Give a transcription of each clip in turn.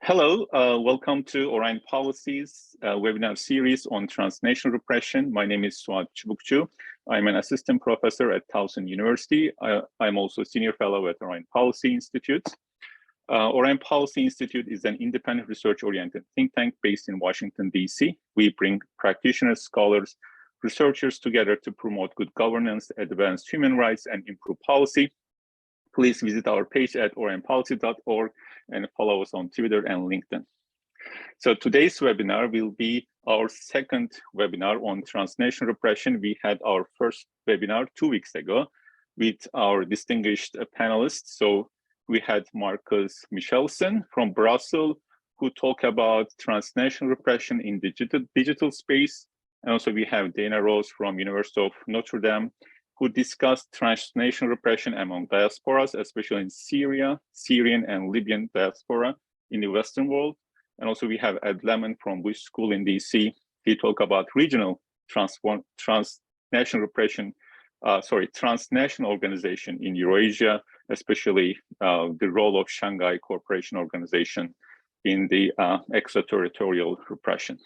Hello, welcome to Orion Policy's webinar series on transnational repression. My name is Suat Cubukcu. I'm an assistant professor at Towson University. I'm also a senior fellow at Orion Policy Institute. Orion Policy Institute is an independent research-oriented think tank based in Washington, D.C. We bring practitioners, scholars, researchers together to promote good governance, advance human rights, and improve policy. Please visit our page at orionpolicy.org and follow us on Twitter and LinkedIn. So today's webinar will be our second webinar on transnational repression. We had our first webinar 2 weeks ago with our distinguished panelists. So we had Marcus Michelsen from Brussels, who talked about transnational repression in digital space. And also we have Dana Rose from University of Notre Dame, who discussed transnational repression among diasporas, especially in Syria, Syrian and Libyan diaspora in the Western world. And also we have Ed Lemon from Bush School in DC. He talked about regional transnational organization in Eurasia, especially the role of Shanghai Cooperation Organization in the extraterritorial repression.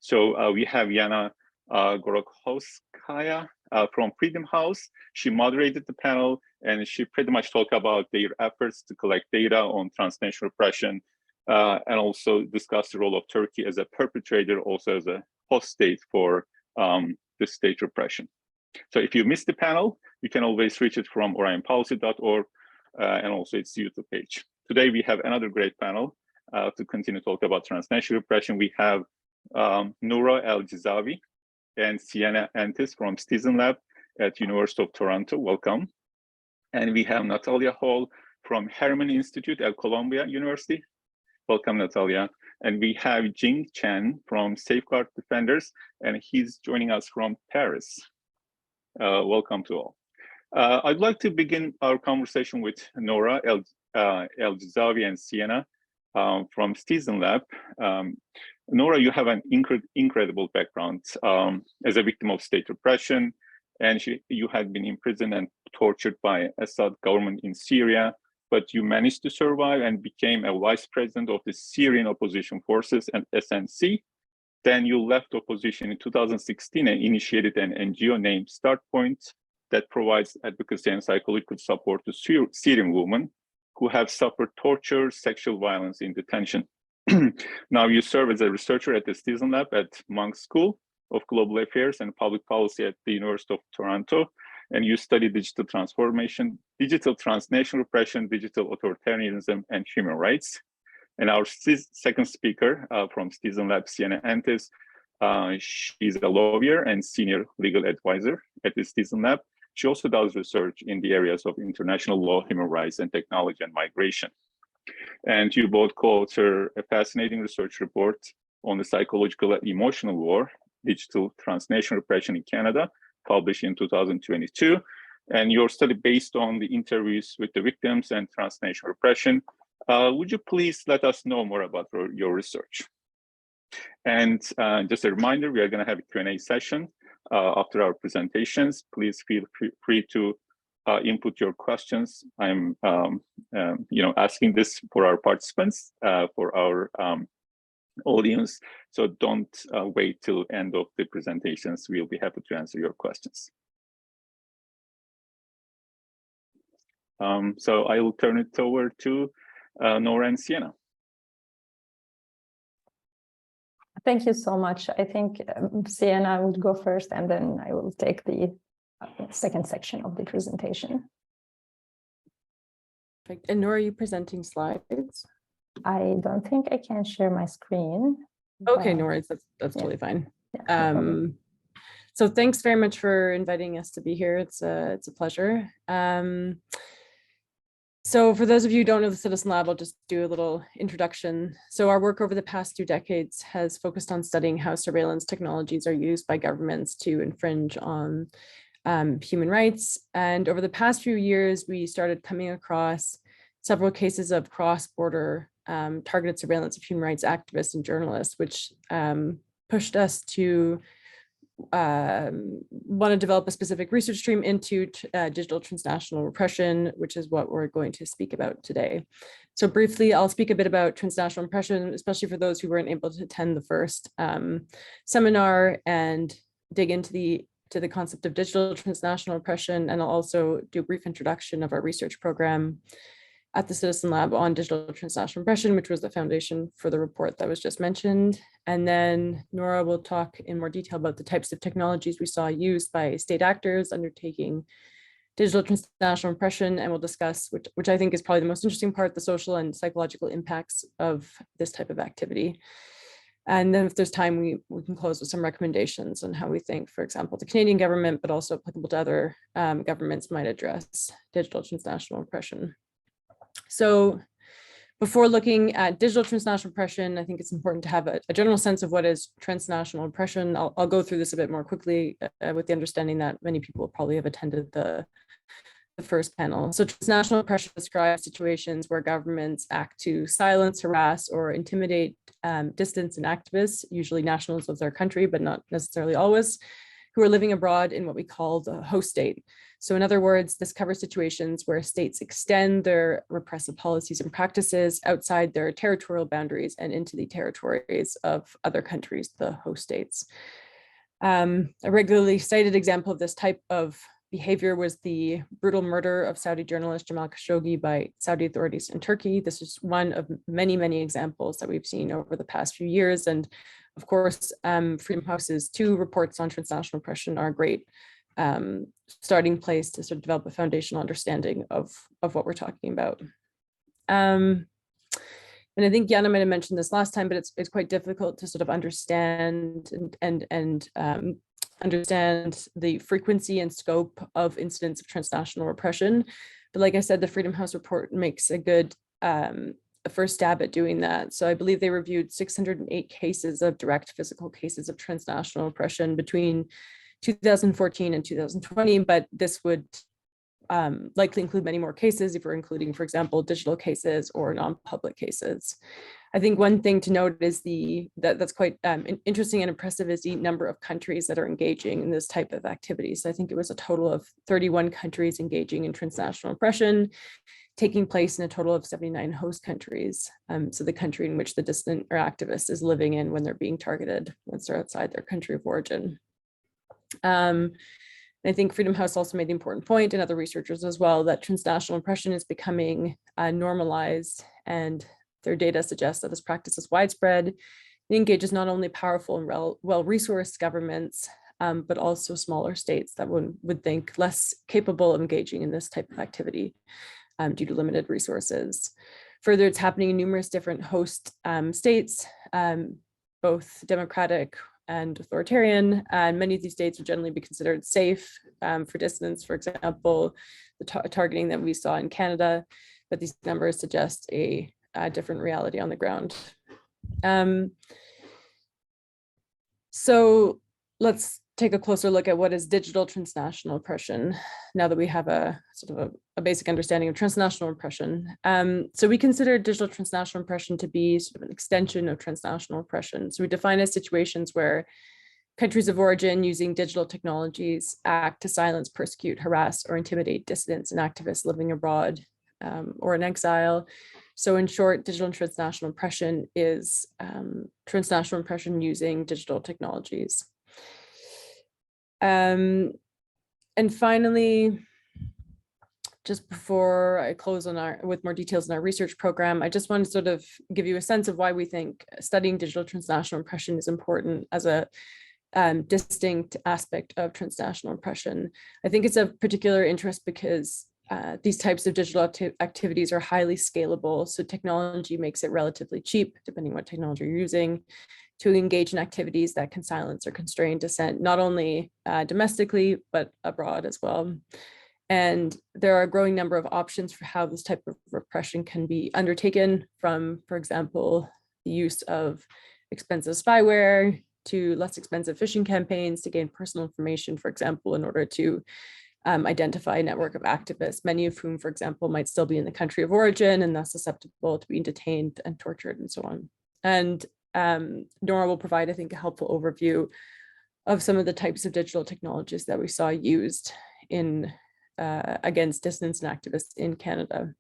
So we have Yana Gorokhovskaya from Freedom House. She moderated the panel and she pretty much talked about their efforts to collect data on transnational repression and also discuss the role of Turkey as a perpetrator, also as a host state for the state repression. So if you missed the panel, you can always reach it from orionpolicy.org and also its YouTube page. Today we have another great panel to continue to talk about transnational repression. We have Noura Aljizawi and Siena Anstis from CitizenLab at University of Toronto. Welcome. And we have Natalia Hall from Harriman Institute at Columbia University. Welcome, Natalia. And we have Jing-Jie from Safeguard Defenders, and he's joining us from Paris. Welcome to all. I'd like to begin our conversation with Noura Aljizawi and Siena from CitizenLab. Noura, you have an incredible background as a victim of state repression, and you had been imprisoned and tortured by Assad government in Syria, but you managed to survive and became a vice president of the Syrian opposition forces and SNC. Then you left opposition in 2016 and initiated an NGO named StartPoint that provides advocacy and psychological support to Syrian women who have suffered torture, sexual violence in detention. Now you serve as a researcher at the CitizenLab at Monk School of Global Affairs and Public Policy at the University of Toronto, and you study digital transformation, digital transnational repression, digital authoritarianism, and human rights. And our second speaker from CitizenLab, Siena Anstis, she's a lawyer and senior legal advisor at the CitizenLab. She also does research in the areas of international law, human rights, and technology and migration. And you both co-author a fascinating research report on the psychological and emotional war, digital transnational repression in Canada, published in 2022. And your study based on the interviews with the victims and transnational repression. Would you please let us know more about your research? And just a reminder, we are going to have a Q&A session after our presentations. Please feel free to input your questions. I'm asking this for our participants, for our audience. So don't wait till end of the presentations. We'll be happy to answer your questions. So I will turn it over to Noura and Siena. Thank you so much. I think Siena would go first, and then I will take the second section of the presentation. Perfect. And Noura, are you presenting slides? I don't think I can share my screen. Okay, no worries. That's totally fine. Yeah, no so thanks very much for inviting us to be here. It's a pleasure. So for those of you who don't know the CitizenLab, I'll just do a little introduction. So our work over the past 2 decades has focused on studying how surveillance technologies are used by governments to infringe on human rights. And over the past few years, we started coming across several cases of cross-border targeted surveillance of human rights activists and journalists, which pushed us to want to develop a specific research stream into digital transnational repression, which is what we're going to speak about today. So briefly, I'll speak a bit about transnational repression, especially for those who weren't able to attend the first seminar, and dig into the concept of digital transnational repression. And I'll also do a brief introduction of our research program at the CitizenLab on digital transnational repression, which was the foundation for the report that was just mentioned. And then Noura will talk in more detail about the types of technologies we saw used by state actors undertaking digital transnational repression, and we'll discuss, which I think is probably the most interesting part, the social and psychological impacts of this type of activity. And then if there's time, we can close with some recommendations on how we think, for example, the Canadian government, but also applicable to other governments, might address digital transnational repression. So before looking at digital transnational repression, I think it's important to have a general sense of what is transnational repression. I'll go through this a bit more quickly with the understanding that many people probably have attended the first panel. So transnational repression describes situations where governments act to silence, harass, or intimidate dissidents and activists, usually nationals of their country, but not necessarily always, who are living abroad in what we call the host state. So in other words, this covers situations where states extend their repressive policies and practices outside their territorial boundaries and into the territories of other countries, the host states. A regularly cited example of this type of behavior was the brutal murder of Saudi journalist Jamal Khashoggi by Saudi authorities in Turkey. This is one of many, many examples that we've seen over the past few years. And of course, Freedom House's 2 reports on transnational repression are a great starting place to sort of develop a foundational understanding of what we're talking about. And I think Jana might have mentioned this last time, but it's quite difficult to sort of understand and understand the frequency and scope of incidents of transnational repression. But like I said, the Freedom House report makes a good first stab at doing that. So I believe they reviewed 608 cases of direct physical cases of transnational repression between 2014 and 2020, but this would likely include many more cases if we're including, for example, digital cases or non-public cases. I think one thing to note is that's quite interesting and impressive is the number of countries that are engaging in this type of activity. So I think it was a total of 31 countries engaging in transnational repression, taking place in a total of 79 host countries. So the country in which the dissident or activist is living in when they're being targeted once they're outside their country of origin. I think Freedom House also made the important point, and other researchers as well, that transnational repression is becoming normalized, and their data suggests that this practice is widespread. It engages not only powerful and well-resourced governments, but also smaller states that one would think less capable of engaging in this type of activity due to limited resources. Further, it's happening in numerous different host states, both democratic and authoritarian, and many of these states would generally be considered safe for dissidents, for example, the targeting that we saw in Canada, but these numbers suggest a different reality on the ground. So let's take a closer look at what is digital transnational repression, now that we have a sort of a basic understanding of transnational repression. So we consider digital transnational repression to be sort of an extension of transnational repression. So we define as situations where countries of origin using digital technologies act to silence, persecute, harass, or intimidate dissidents and activists living abroad or in exile. So in short, digital and transnational repression is transnational repression using digital technologies. And finally, just before I close on with more details in our research program, I just want to sort of give you a sense of why we think studying digital transnational repression is important as a distinct aspect of transnational repression. I think it's of particular interest because these types of digital activities are highly scalable. So technology makes it relatively cheap, depending on what technology you're using, to engage in activities that can silence or constrain dissent, not only domestically, but abroad as well. And there are a growing number of options for how this type of repression can be undertaken, from, for example, the use of expensive spyware to less expensive phishing campaigns to gain personal information, for example, in order to identify a network of activists, many of whom, for example, might still be in the country of origin and thus susceptible to being detained and tortured and so on. And Noura will provide, I think, a helpful overview of some of the types of digital technologies that we saw used in against dissidents and activists in Canada.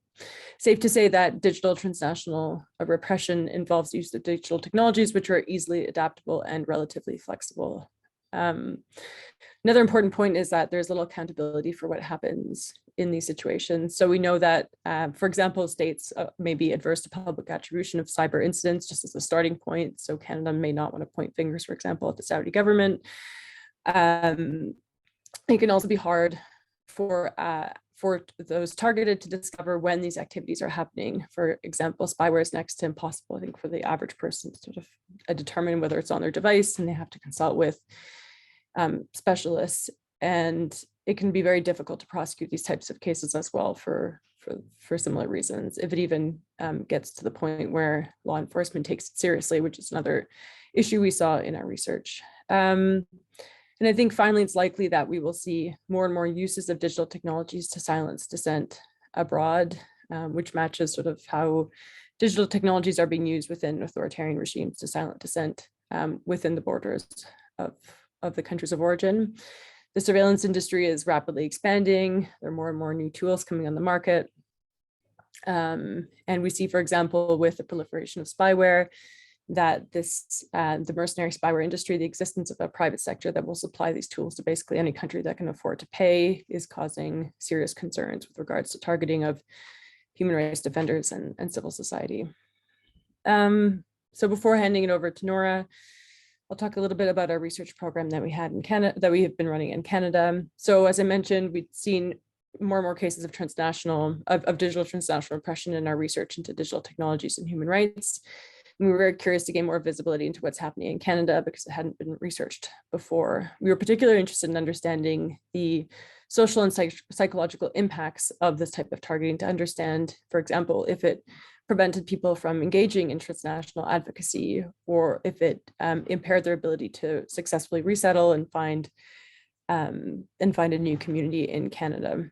Safe to say that digital transnational repression involves use of digital technologies which are easily adaptable and relatively flexible. Another important point is that there's little accountability for what happens in these situations. So we know that, for example, states may be adverse to public attribution of cyber incidents just as a starting point. So Canada may not want to point fingers, for example, at the Saudi government. It can also be hard for those targeted to discover when these activities are happening. For example, spyware is next to impossible, I think, for the average person to sort of determine whether it's on their device, and they have to consult with specialists. And it can be very difficult to prosecute these types of cases as well for similar reasons, if it even gets to the point where law enforcement takes it seriously, which is another issue we saw in our research. And I think finally, it's likely that we will see more and more uses of digital technologies to silence dissent abroad, which matches sort of how digital technologies are being used within authoritarian regimes to silence dissent within the borders of the countries of origin. The surveillance industry is rapidly expanding. There are more and more new tools coming on the market. And we see, for example, with the proliferation of spyware, that the mercenary spyware industry, the existence of a private sector that will supply these tools to basically any country that can afford to pay, is causing serious concerns with regards to targeting of human rights defenders and civil society. So before handing it over to Noura, I'll talk a little bit about our research program that we had in Canada, that we have been running in Canada. So as I mentioned, we've seen more and more cases of digital transnational repression in our research into digital technologies and human rights. And we were very curious to gain more visibility into what's happening in Canada because it hadn't been researched before. We were particularly interested in understanding the social and psychological impacts of this type of targeting, to understand, for example, if it prevented people from engaging in transnational advocacy, or if it impaired their ability to successfully resettle and find a new community in Canada.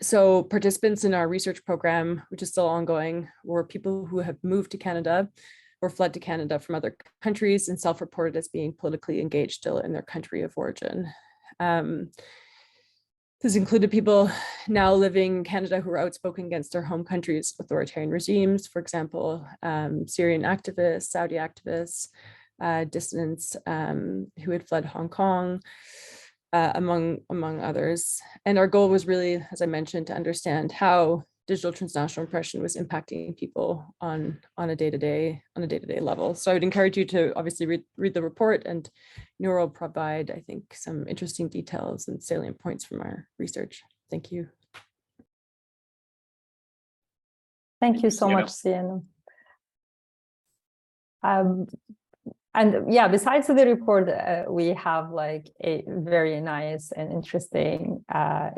So participants in our research program, which is still ongoing, were people who have moved to Canada or fled to Canada from other countries and self-reported as being politically engaged still in their country of origin. This included people now living in Canada who were outspoken against their home country's authoritarian regimes, for example, Syrian activists, Saudi activists, dissidents who had fled Hong Kong, among others. And our goal was really, as I mentioned, to understand how digital transnational repression was impacting people on a day-to-day level. So I would encourage you to obviously read the report, and Noura will provide, I think, some interesting details and salient points from our research. Thank you. Thank you so much, Siena. And yeah, besides the report, we have like a very nice and interesting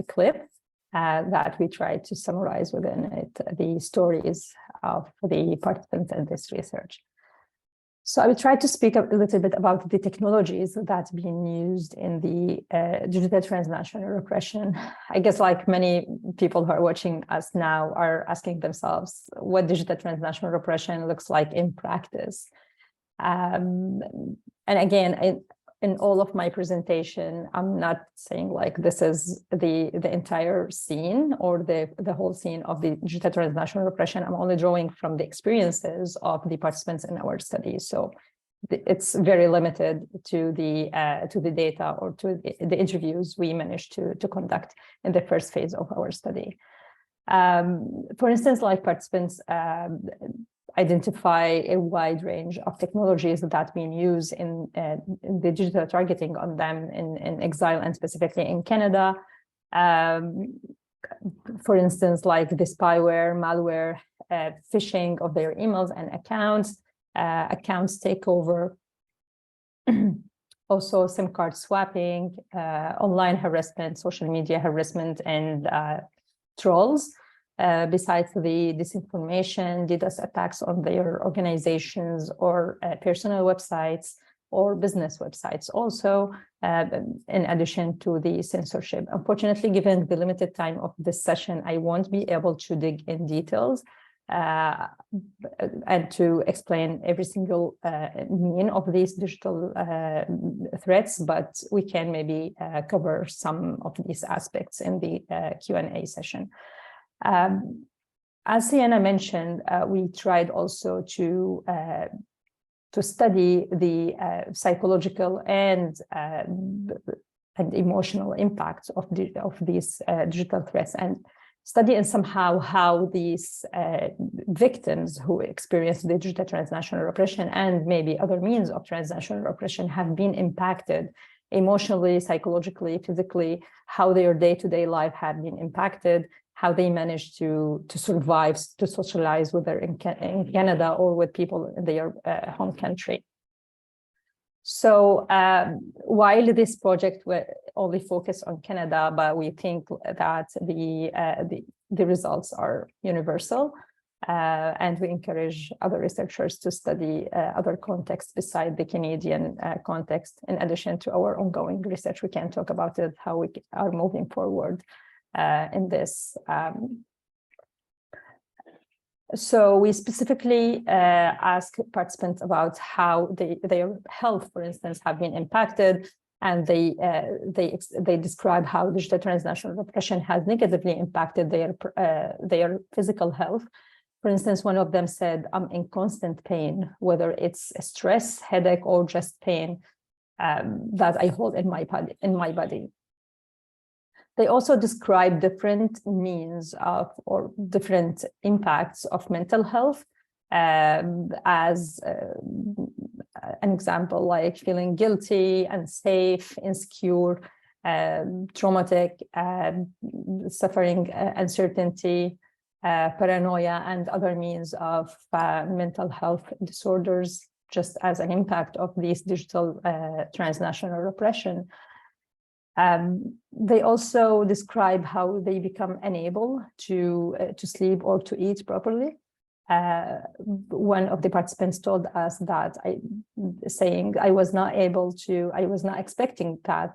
clip that we try to summarize within it, the stories of the participants in this research. So I will try to speak a little bit about the technologies that's being used in the digital transnational repression. I guess like many people who are watching us now are asking themselves what digital transnational repression looks like in practice. And again, in all of my presentation, I'm not saying like this is the entire scene or the whole scene of the digital transnational repression. I'm only drawing from the experiences of the participants in our study. So it's very limited to the data or to the interviews we managed to conduct in the first phase of our study. For instance, like participants identify a wide range of technologies that are being used in the digital targeting on them in exile and specifically in Canada. For instance, like the spyware, malware, phishing of their emails and accounts takeover, also SIM card swapping, online harassment, social media harassment, and trolls. Besides the disinformation, DDoS attacks on their organizations or personal websites or business websites also, in addition to the censorship. Unfortunately, given the limited time of this session, I won't be able to dig in details, and to explain every single mean of these digital threats, but we can maybe cover some of these aspects in the Q&A session. As Siena mentioned, we tried also to study the psychological and emotional impacts of these digital threats, and study and somehow how these victims who experience digital transnational repression and maybe other means of transnational repression have been impacted emotionally, psychologically, physically, how their day-to-day life had been impacted, how they managed to survive, to socialize, whether in Canada or with people in their home country. So while this project will only focus on Canada, but we think that the results are universal, and we encourage other researchers to study other contexts beside the Canadian context. In addition to our ongoing research, we can talk about it, how we are moving forward in this. So we specifically ask participants about how their health, for instance, have been impacted, and they describe how digital transnational repression has negatively impacted their physical health. For instance, one of them said, "I'm in constant pain, whether it's stress, headache, or just pain that I hold in my body." They also describe different means of or different impacts of mental health as an example, like feeling guilty, unsafe, insecure, traumatic, suffering uncertainty, paranoia, and other means of mental health disorders, just as an impact of these digital transnational repression. They also describe how they become unable to sleep or to eat properly. One of the participants told us that I was not expecting that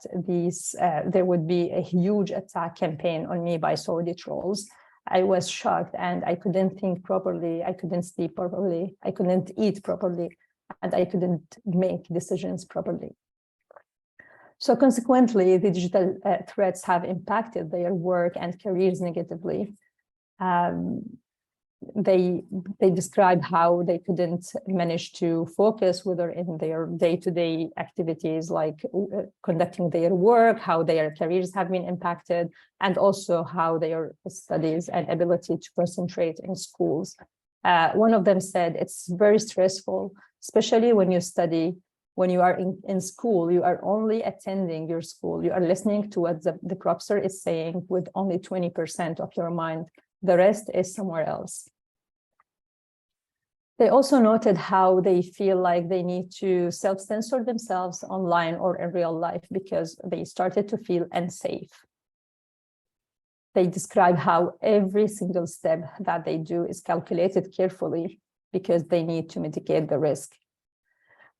there would be a huge attack campaign on me by Saudi trolls. I was shocked, and I couldn't think properly, I couldn't sleep properly, I couldn't eat properly, and I couldn't make decisions properly. So consequently, the digital threats have impacted their work and careers negatively. They describe how they couldn't manage to focus, whether in their day-to-day activities, like conducting their work, how their careers have been impacted, and also how their studies and ability to concentrate in schools. One of them said, "It's very stressful, especially when you study. When you are in school, you are only attending your school. You are listening to what the professor is saying with only 20% of your mind. The rest is somewhere else." They also noted how they feel like they need to self-censor themselves online or in real life because they started to feel unsafe. They describe how every single step that they do is calculated carefully because they need to mitigate the risk.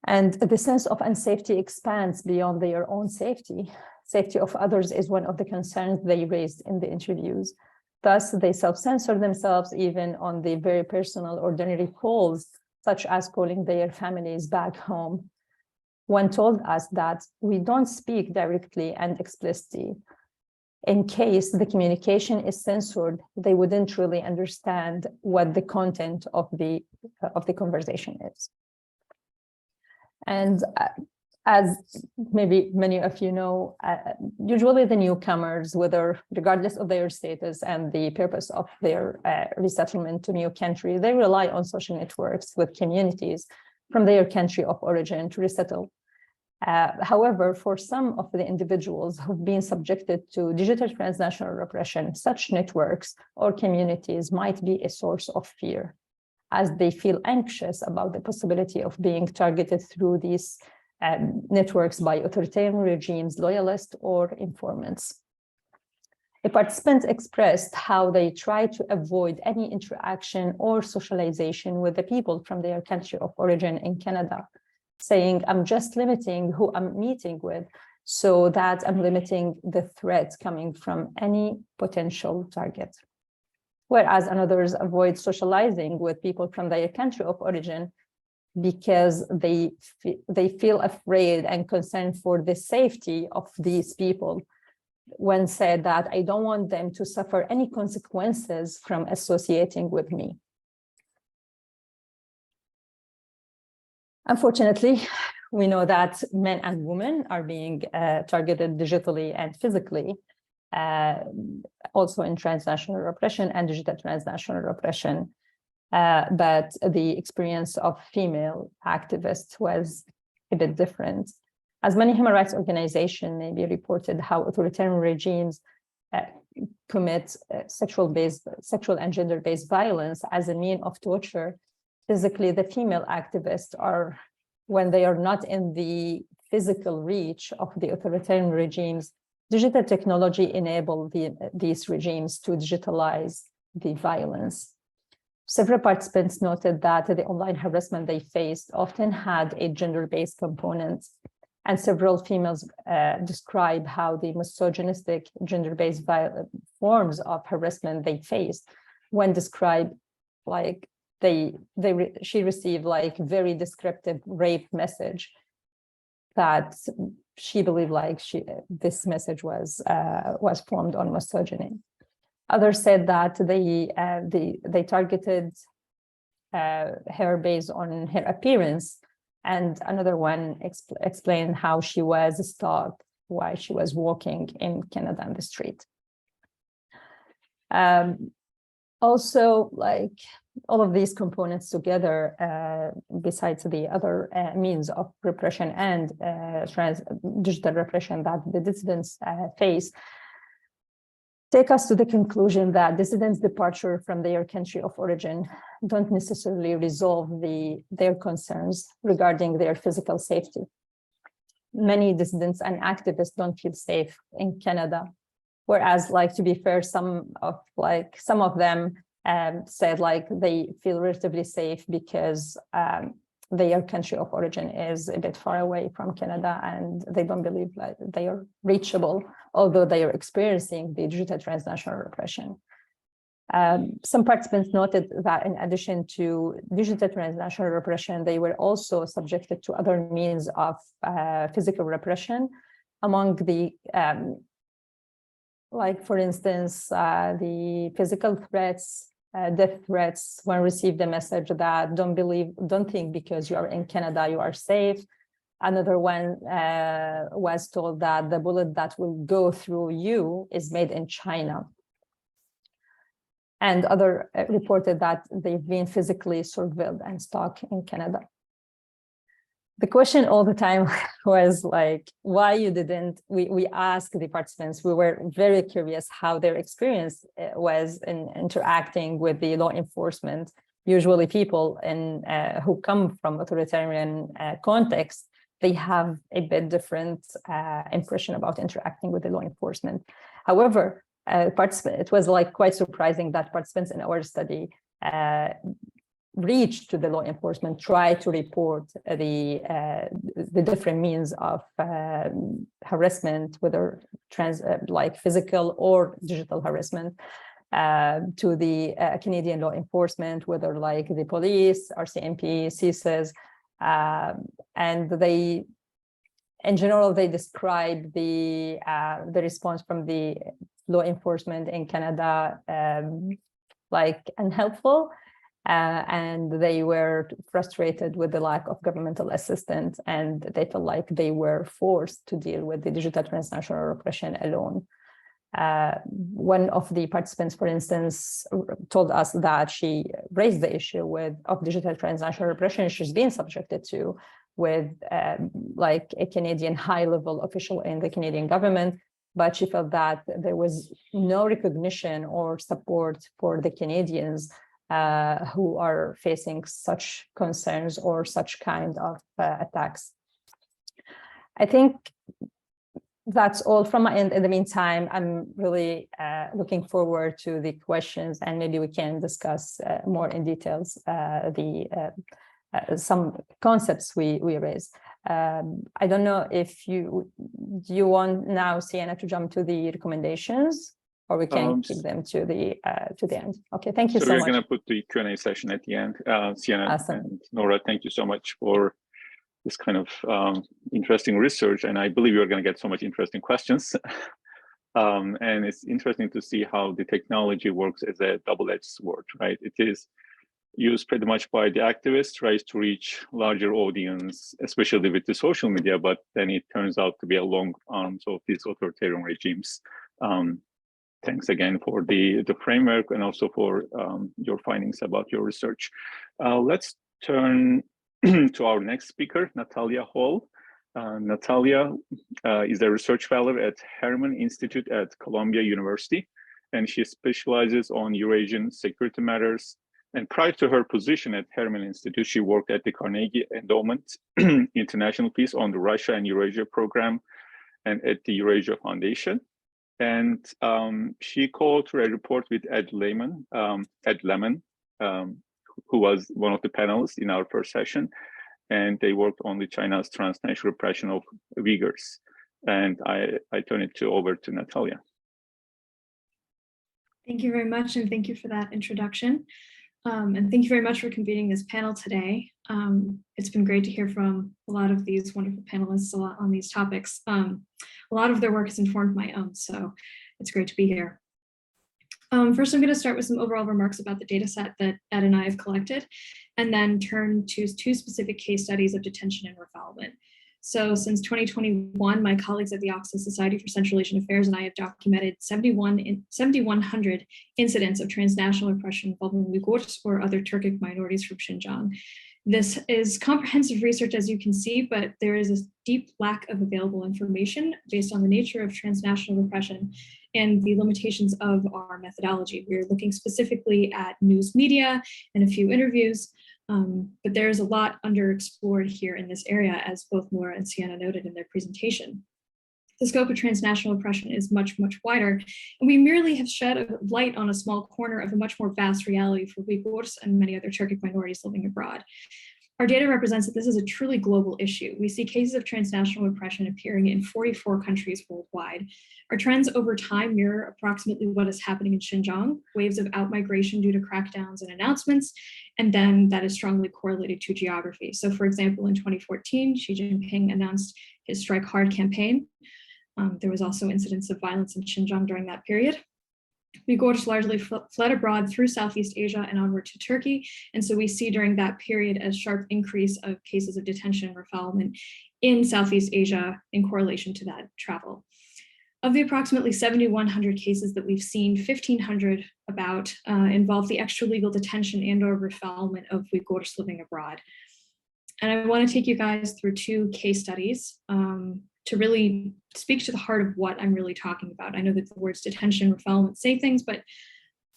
And the sense of unsafety expands beyond their own safety. Safety of others is one of the concerns they raised in the interviews. Thus, they self-censor themselves even on the very personal, ordinary calls, such as calling their families back home. One told us that we don't speak directly and explicitly. In case the communication is censored, they wouldn't really understand what the content of the conversation is. And as maybe many of you know, usually the newcomers, regardless of their status and the purpose of their resettlement to new country, they rely on social networks with communities from their country of origin to resettle. However, for some of the individuals who've been subjected to digital transnational repression, such networks or communities might be a source of fear, as they feel anxious about the possibility of being targeted through these networks by authoritarian regimes, loyalists, or informants. A participant expressed how they try to avoid any interaction or socialization with the people from their country of origin in Canada, saying, "I'm just limiting who I'm meeting with so that I'm limiting the threat coming from any potential target." whereas others avoid socializing with people from their country of origin because they feel afraid and concerned for the safety of these people, when said that I don't want them to suffer any consequences from associating with me. Unfortunately, we know that men and women are being targeted digitally and physically, also in transnational repression and digital transnational repression. But the experience of female activists was a bit different. As many human rights organizations maybe reported how authoritarian regimes commit sexual and gender-based violence as a mean of torture. Physically, the female activists are, when they are not in the physical reach of the authoritarian regimes, digital technology enable these regimes to digitalize the violence. Several participants noted that the online harassment they faced often had a gender-based component, and several females describe how the misogynistic gender-based forms of harassment they faced when described like she received like very descriptive rape message that she believed like this message was formed on misogyny. Others said that they targeted her based on her appearance, and another one explained how she was stalked while she was walking in Canada on the street. Also, like all of these components together, besides the other means of repression and digital repression that the dissidents face, take us to the conclusion that dissidents' departure from their country of origin don't necessarily resolve their concerns regarding their physical safety. Many dissidents and activists don't feel safe in Canada, whereas, like, to be fair, some of them said like they feel relatively safe because their country of origin is a bit far away from Canada and they don't believe like they are reachable, although they are experiencing the digital transnational repression. Some participants noted that in addition to digital transnational repression, they were also subjected to other means of physical repression. Among the, like for instance, the physical threats, death threats, when received a message that don't think because you are in Canada, you are safe. Another one was told that the bullet that will go through you is made in China. And other reported that they've been physically surveilled and stalked in Canada. The question all the time was like, why you didn't, we asked the participants, we were very curious how their experience was in interacting with the law enforcement. Usually people who come from authoritarian context, they have a bit different impression about interacting with the law enforcement. However, it was like quite surprising that participants in our study reached to the law enforcement, try to report the different means of harassment, whether like physical or digital harassment, to the Canadian law enforcement, whether like the police, RCMP, CSIS, and they, in general, they describe the response from the law enforcement in Canada like unhelpful. And they were frustrated with the lack of governmental assistance, and they felt like they were forced to deal with the digital transnational repression alone. One of the participants, for instance, told us that she raised the issue of digital transnational repression she's been subjected to with like a Canadian high-level official in the Canadian government, but she felt that there was no recognition or support for the Canadians who are facing such concerns or such kind of attacks. I think that's all from my end. In the meantime, I'm really looking forward to the questions, and maybe we can discuss more in details some concepts we raised. I don't know if do you want now, Siena, to jump to the recommendations? or we can keep them to the end. Okay, thank you so much. We're going to put the Q&A session at the end. Siena Awesome. and Noura, thank you so much for this kind of interesting research, and I believe you're going to get so much interesting questions. And it's interesting to see how the technology works as a double-edged sword, right? It is used pretty much by the activists, right, to reach larger audience, especially with the social media, but then it turns out to be a long arms of these authoritarian regimes. Thanks again for the framework and also for your findings about your research. Let's turn to our next speaker, Natalia Hall. Natalia is a research fellow at Harriman Institute at Columbia University, and she specializes on Eurasian security matters. And prior to her position at Harriman Institute, she worked at the Carnegie Endowment International Peace on the Russia and Eurasia program and at the Eurasia Foundation. And she co-authored a report with Ed Lemon, who was one of the panelists in our first session. And they worked on the China's transnational repression of Uyghurs. And I turn it over to Natalia. Thank you very much, and thank you for that introduction. And thank you very much for convening this panel today. It's been great to hear from a lot of these wonderful panelists a lot on these topics. A lot of their work has informed my own, so it's great to be here. First, I'm going to start with some overall remarks about the data set that Ed and I have collected, and then turn to two specific case studies of detention and refoulement. So since 2021, my colleagues at the Oxford Society for Central Asian Affairs and I have documented 7,100 incidents of transnational repression involving Uyghurs or other Turkic minorities from Xinjiang. This is comprehensive research, as you can see, but there is a deep lack of available information based on the nature of transnational repression and the limitations of our methodology. We're looking specifically at news media and a few interviews, but there's a lot underexplored here in this area, as both Noura and Siena noted in their presentation. The scope of transnational oppression is much, much wider, and we merely have shed a light on a small corner of a much more vast reality for Uyghurs and many other Turkic minorities living abroad. Our data represents that this is a truly global issue. We see cases of transnational oppression appearing in 44 countries worldwide. Our trends over time mirror approximately what is happening in Xinjiang, waves of outmigration due to crackdowns and announcements, and then that is strongly correlated to geography. So for example, in 2014, Xi Jinping announced his Strike Hard campaign. There was also incidents of violence in Xinjiang during that period. Uyghurs largely fled abroad through Southeast Asia and onward to Turkey. And so we see during that period a sharp increase of cases of detention and refoulement in Southeast Asia in correlation to that travel. Of the approximately 7,100 cases that we've seen, 1,500 about involve the extralegal detention and or refoulement of Uyghurs living abroad. And I want to take you guys through two case studies to really speak to the heart of what I'm really talking about. I know that the words detention, refoulement say things, but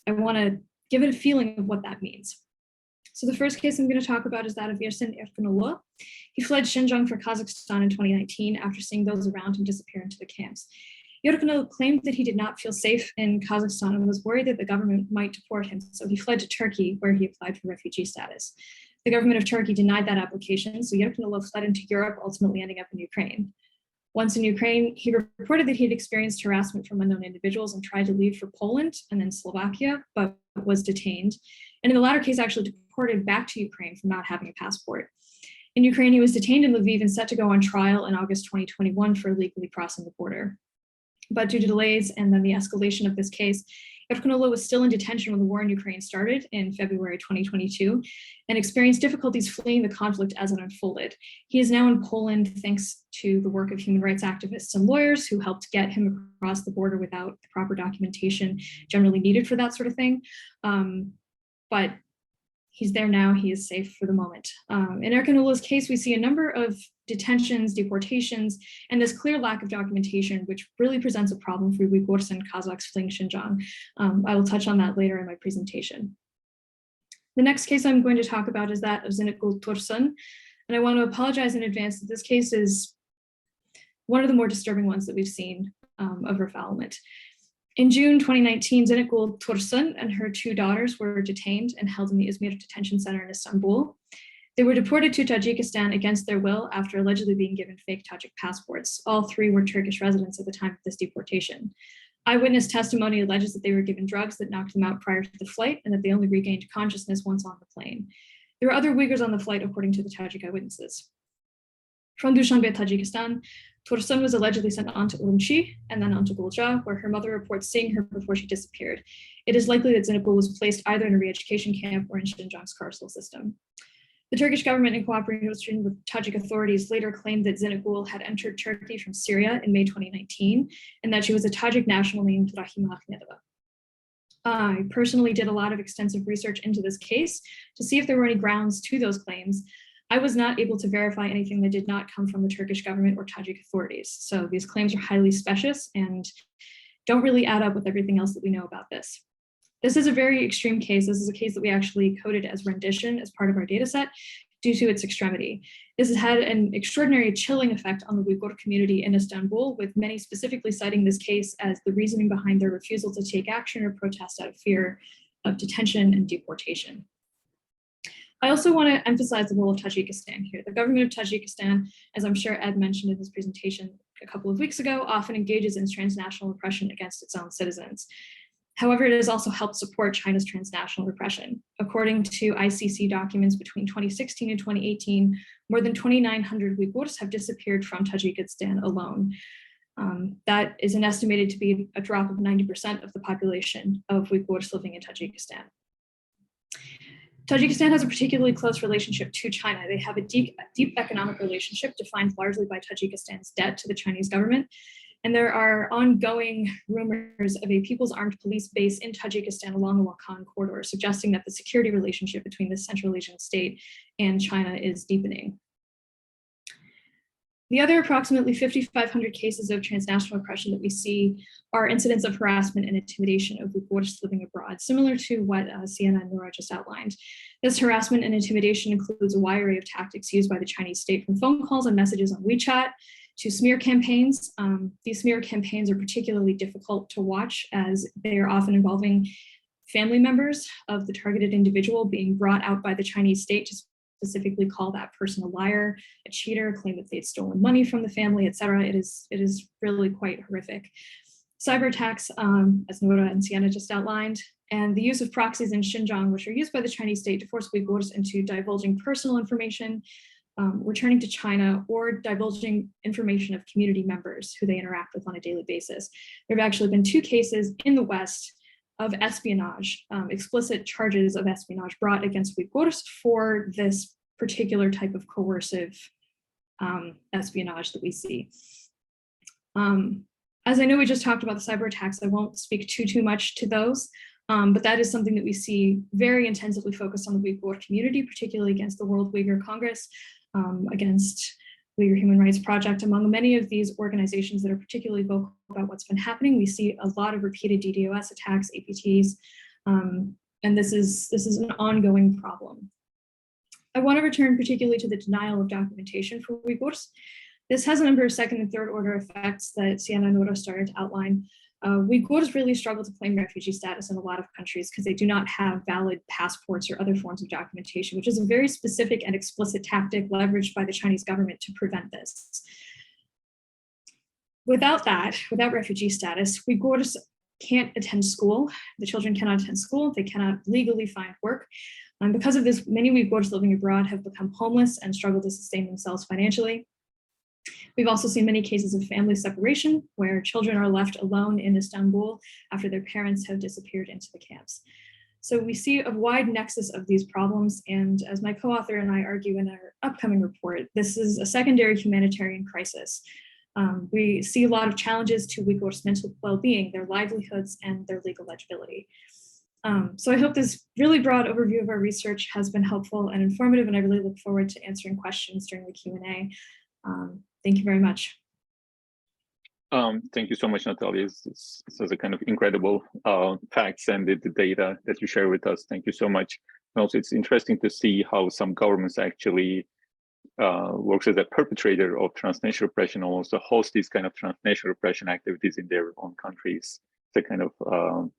I want to give it a feeling of what that means. So the first case I'm going to talk about is that of Ersin Erkinoglu. He fled Xinjiang for Kazakhstan in 2019 after seeing those around him disappear into the camps. Erkinoglu claimed that he did not feel safe in Kazakhstan and was worried that the government might deport him, so he fled to Turkey, where he applied for refugee status. The government of Turkey denied that application, so Erkinoglu fled into Europe, ultimately ending up in Ukraine. Once in Ukraine, he reported that he had experienced harassment from unknown individuals and tried to leave for Poland and then Slovakia, but was detained. And in the latter case, actually deported back to Ukraine for not having a passport. In Ukraine, he was detained in Lviv and set to go on trial in August 2021 for illegally crossing the border. But due to delays and then the escalation of this case, Erkinoglu was still in detention when the war in Ukraine started in February 2022 and experienced difficulties fleeing the conflict as it unfolded. He is now in Poland thanks to the work of human rights activists and lawyers who helped get him across the border without the proper documentation generally needed for that sort of thing. But he's there now, he is safe for the moment. In Erkinoglu's case, we see a number of detentions, deportations, and this clear lack of documentation, which really presents a problem for Uyghurs and Kazakhs fleeing Xinjiang. I will touch on that later in my presentation. The next case I'm going to talk about is that of Zinetgul Tursun, and I want to apologize in advance that this case is one of the more disturbing ones that we've seen of refoulement. In June 2019, Zinetgul Tursun and her two daughters were detained and held in the Izmir Detention Center in Istanbul. They were deported to Tajikistan against their will after allegedly being given fake Tajik passports. All three were Turkish residents at the time of this deportation. Eyewitness testimony alleges that they were given drugs that knocked them out prior to the flight and that they only regained consciousness once on the plane. There were other Uyghurs on the flight, according to the Tajik eyewitnesses. From Dushanbe, Tajikistan, Towson was allegedly sent on to Urumqi and then on to Gulja, where her mother reports seeing her before she disappeared. It is likely that Zinagul was placed either in a re-education camp or in Xinjiang's carceral system. The Turkish government, in cooperation with Tajik authorities, later claimed that Zinagul had entered Turkey from Syria in May 2019, and that she was a Tajik national named Rahima Ahmedova. I personally did a lot of extensive research into this case to see if there were any grounds to those claims. I was not able to verify anything that did not come from the Turkish government or Tajik authorities. So these claims are highly specious and don't really add up with everything else that we know about this. This is a very extreme case. This is a case that we actually coded as rendition as part of our data set due to its extremity. This has had an extraordinary chilling effect on the Uyghur community in Istanbul, with many specifically citing this case as the reasoning behind their refusal to take action or protest out of fear of detention and deportation. I also want to emphasize the role of Tajikistan here. The government of Tajikistan, as I'm sure Ed mentioned in his presentation a couple of weeks ago, often engages in transnational repression against its own citizens. However, it has also helped support China's transnational repression. According to ICC documents between 2016 and 2018, more than 2,900 Uyghurs have disappeared from Tajikistan alone. That is an estimated to be a drop of 90% of the population of Uyghurs living in Tajikistan. Tajikistan has a particularly close relationship to China. They have a deep economic relationship defined largely by Tajikistan's debt to the Chinese government. And there are ongoing rumors of a People's Armed Police base in Tajikistan along the Wakhan corridor, suggesting that the security relationship between this Central Asian state and China is deepening. The other approximately 5,500 cases of transnational repression that we see are incidents of harassment and intimidation of Uyghurs living abroad, similar to what Siena and Noura just outlined. This harassment and intimidation includes a wide array of tactics used by the Chinese state, from phone calls and messages on WeChat to smear campaigns. These smear campaigns are particularly difficult to watch, as they are often involving family members of the targeted individual being brought out by the Chinese state to specifically call that person a liar, a cheater, claim that they'd stolen money from the family, etc. It is really quite horrific. Cyber attacks, as Noura and Siena just outlined, and the use of proxies in Xinjiang, which are used by the Chinese state to force Uyghurs into divulging personal information, returning to China, or divulging information of community members who they interact with on a daily basis. There have actually been 2 cases in the West of espionage, explicit charges of espionage brought against Uyghurs for this particular type of coercive espionage that we see. As I know we just talked about the cyber attacks, I won't speak too much to those, but that is something that we see very intensively focused on the Uyghur community, particularly against the World Uyghur Congress, against Uyghur Human Rights Project. Among many of these organizations that are particularly vocal about what's been happening, we see a lot of repeated DDoS attacks, APTs, and this is an ongoing problem. I want to return particularly to the denial of documentation for Uyghurs. This has a number of second and third order effects that Siena and Noura started to outline. Uyghurs really struggle to claim refugee status in a lot of countries because they do not have valid passports or other forms of documentation, which is a very specific and explicit tactic leveraged by the Chinese government to prevent this. Without refugee status, Uyghurs can't attend school. The children cannot attend school. They cannot legally find work. And because of this, many Uyghurs living abroad have become homeless and struggle to sustain themselves financially. We've also seen many cases of family separation where children are left alone in Istanbul after their parents have disappeared into the camps. So we see a wide nexus of these problems, and as my co-author and I argue in our upcoming report, this is a secondary humanitarian crisis. We see a lot of challenges to Uyghurs' mental well-being, their livelihoods, and their legal legibility. So I hope this really broad overview of our research has been helpful and informative, and I really look forward to answering questions during the Q&A. Thank you very much. Thank you so much, Natalia. This is a kind of incredible facts and the data that you share with us. Thank you so much. And also, it's interesting to see how some governments actually works as a perpetrator of transnational repression, and also host these kind of transnational repression activities in their own countries. It's a kind of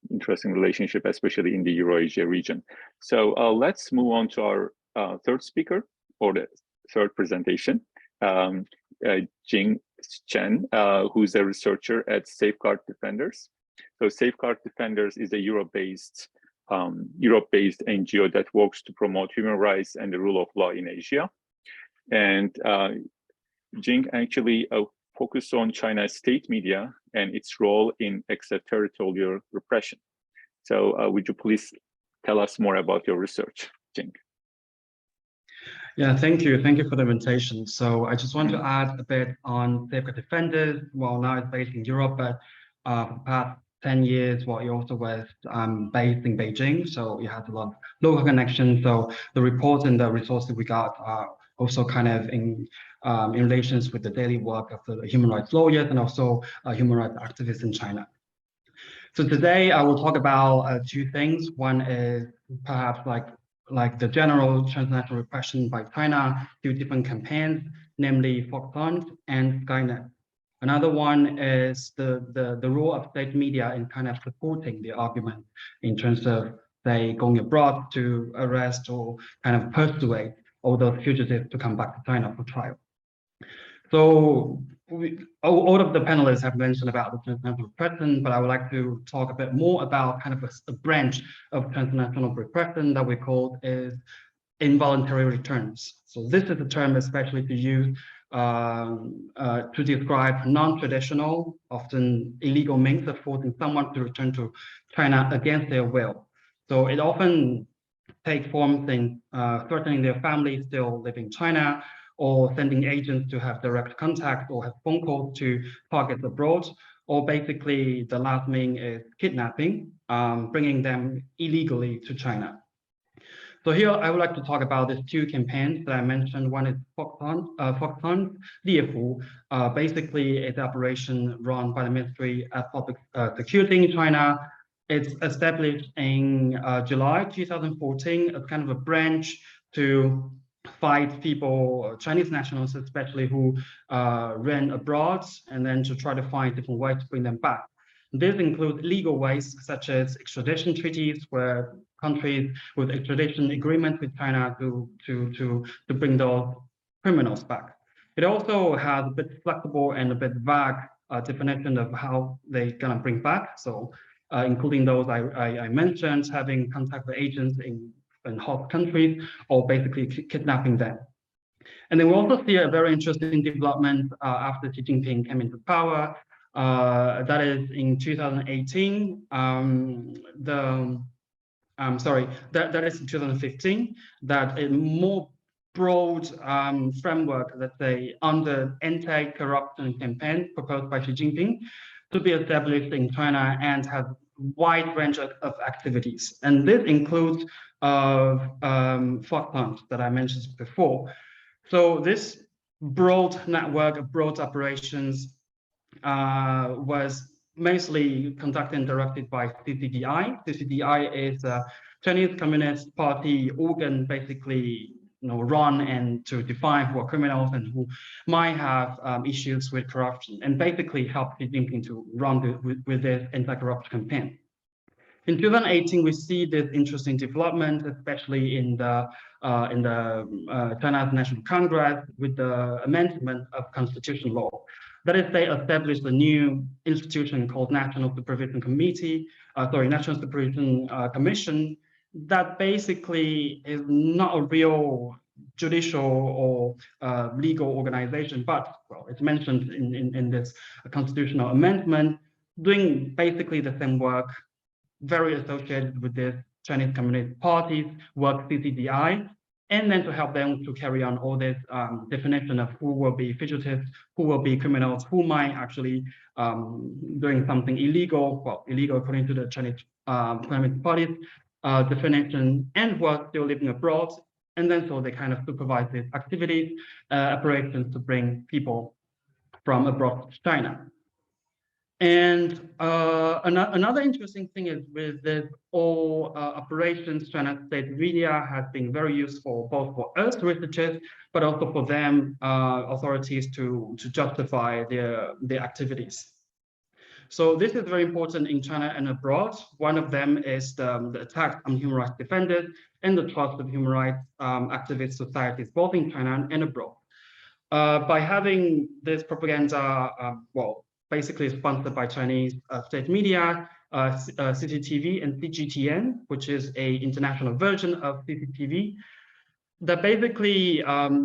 interesting relationship, especially in the Eurasia region. So let's move on to our third speaker, or the third presentation. Jing-Jie CHEN, who's a researcher at Safeguard Defenders. So Safeguard Defenders is a Europe-based NGO that works to promote human rights and the rule of law in Asia. And Jing actually focused on China's state media and its role in extraterritorial repression. So would you please tell us more about your research, Jing? Yeah, thank you. Thank you for the invitation. So I just want to add a bit on Safeguard Defenders. Well, now it's based in Europe, but for the past 10 years, well, it also was based in Beijing. So it has a lot of local connections. So the reports and the resources we got are also kind of in relations with the daily work of the human rights lawyers and also human rights activists in China. So today I will talk about two things. One is perhaps like the general transnational repression by China through different campaigns, namely Fox Hunt and Skynet. Another one is the role of state media in kind of supporting the argument in terms of, say, going abroad to arrest or kind of persuade all those fugitives to come back to China for trial. So all of the panelists have mentioned about the transnational repression, but I would like to talk a bit more about kind of a branch of transnational repression that we call is involuntary returns. So this is a term especially to use to describe non-traditional, often illegal means of forcing someone to return to China against their will. So it often takes forms in threatening their family still living in China, or sending agents to have direct contact or have phone calls to targets abroad, or basically the last mean is kidnapping, bringing them illegally to China. So here I would like to talk about these two campaigns that I mentioned. One is Fox Hunt, Liefu. Basically, it's an operation run by the Ministry of Public Security in China. It's established in July 2014 as kind of a branch to fight people, Chinese nationals especially, who ran abroad, and then to try to find different ways to bring them back. This includes legal ways such as extradition treaties, where countries with extradition agreements with China to bring those criminals back. It also has a bit flexible and a bit vague definition of how they're gonna bring back. So including those I mentioned, having contact with agents in host countries, or basically kidnapping them. And then we also see a very interesting development after Xi Jinping came into power. That is in 2018. That is in 2015. That a more broad framework, let's say, under anti-corruption campaign proposed by Xi Jinping to be established in China and have wide range of activities. And this includes Fox Hunt that I mentioned before. So this broad network of broad operations was mostly conducted and directed by CCDI. CCDI is a Chinese Communist Party organ, basically run and to define who are criminals and who might have issues with corruption, and basically help Xi Jinping to run with this anti-corruption campaign. In 2018, we see this interesting development, especially in the China's National Congress with the amendment of constitutional law. That is, they established a new institution called National Supervision Commission that basically is not a real judicial or legal organization, but well, it's mentioned in this constitutional amendment, doing basically the same work, very associated with the Chinese Communist Party's work, CCDI, and then to help them to carry on all this definition of who will be fugitives, who will be criminals, who might actually doing something illegal, well, illegal according to the Chinese Communist Party's definition, and who are still living abroad. And then so they kind of supervise these activities, operations to bring people from abroad to China. And another interesting thing is with this all operations, China's state media has been very useful both for us researchers, but also for them authorities to justify their activities. So this is very important in China and abroad. One of them is the attack on human rights defenders and the trust of human rights activist societies, both in China and abroad. by having this propaganda, well, basically sponsored by Chinese state media, CCTV and CGTN, which is a international version of CCTV, that basically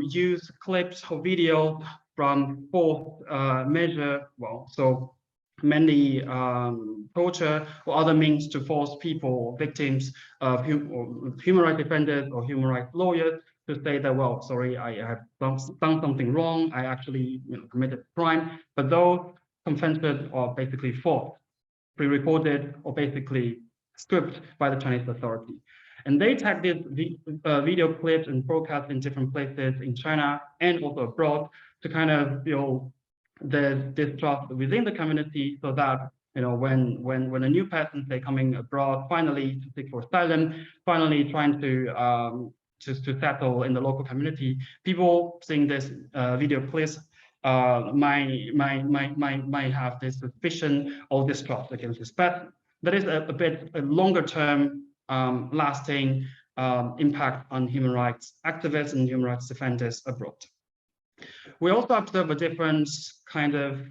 use clips or video from fourth measure, well, so mainly torture or other means to force people, victims of human rights defenders or human rights lawyers to say that, well, sorry, I have done something wrong, I actually committed a crime, but those confessed or basically false, pre-recorded or basically scripted by the Chinese authority. And they tag these video clips and broadcast in different places in China and also abroad to kind of build the distrust within the community, so that when a new person, say, coming abroad, finally to seek for asylum, finally trying to settle in the local community, people seeing this video clips might have this suspicion or distrust against this person. That is a bit longer term lasting impact on human rights activists and human rights defenders abroad. We also observe a different kind of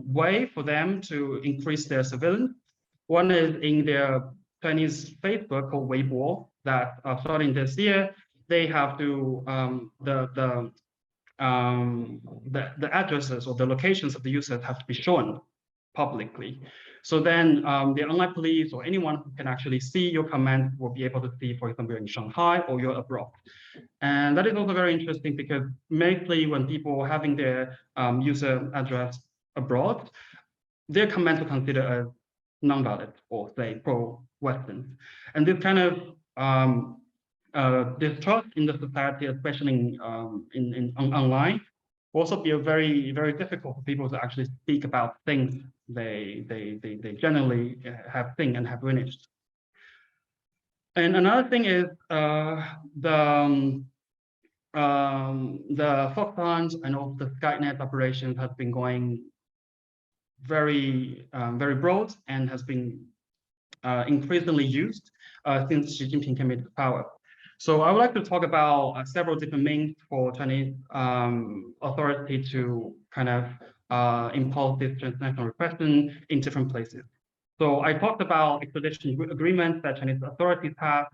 way for them to increase their surveillance. One is in their Chinese Facebook called Weibo, that starting this year, they have to the addresses or the locations of the users have to be shown publicly. So then the online police or anyone who can actually see your comment will be able to see, for example, you're in Shanghai or you're abroad. And that is also very interesting because mostly when people are having their user address abroad, their comments are considered as non-valid or say pro-Western. And this kind of distrust in the society, especially in online, will also be very, very difficult for people to actually speak about things they generally have seen and have witnessed. And another thing is the Fox Hunt and also the Skynet operations has been going very broad and has been increasingly used since Xi Jinping came into power. So I would like to talk about several different means for Chinese authority to kind of impose this transnational repression in different places. So I talked about extradition agreements that Chinese authorities have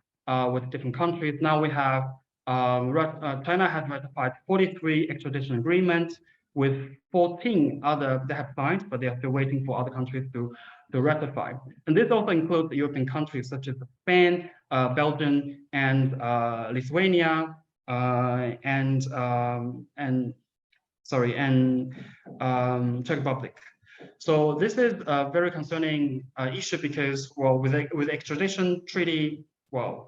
with different countries. Now we have, China has ratified 43 extradition agreements with 14 other they have signed, but they are still waiting for other countries to ratify. And this also includes the European countries such as Spain, Belgium, and Lithuania, and Czech Republic. So this is a very concerning issue because, well, with extradition treaty, well,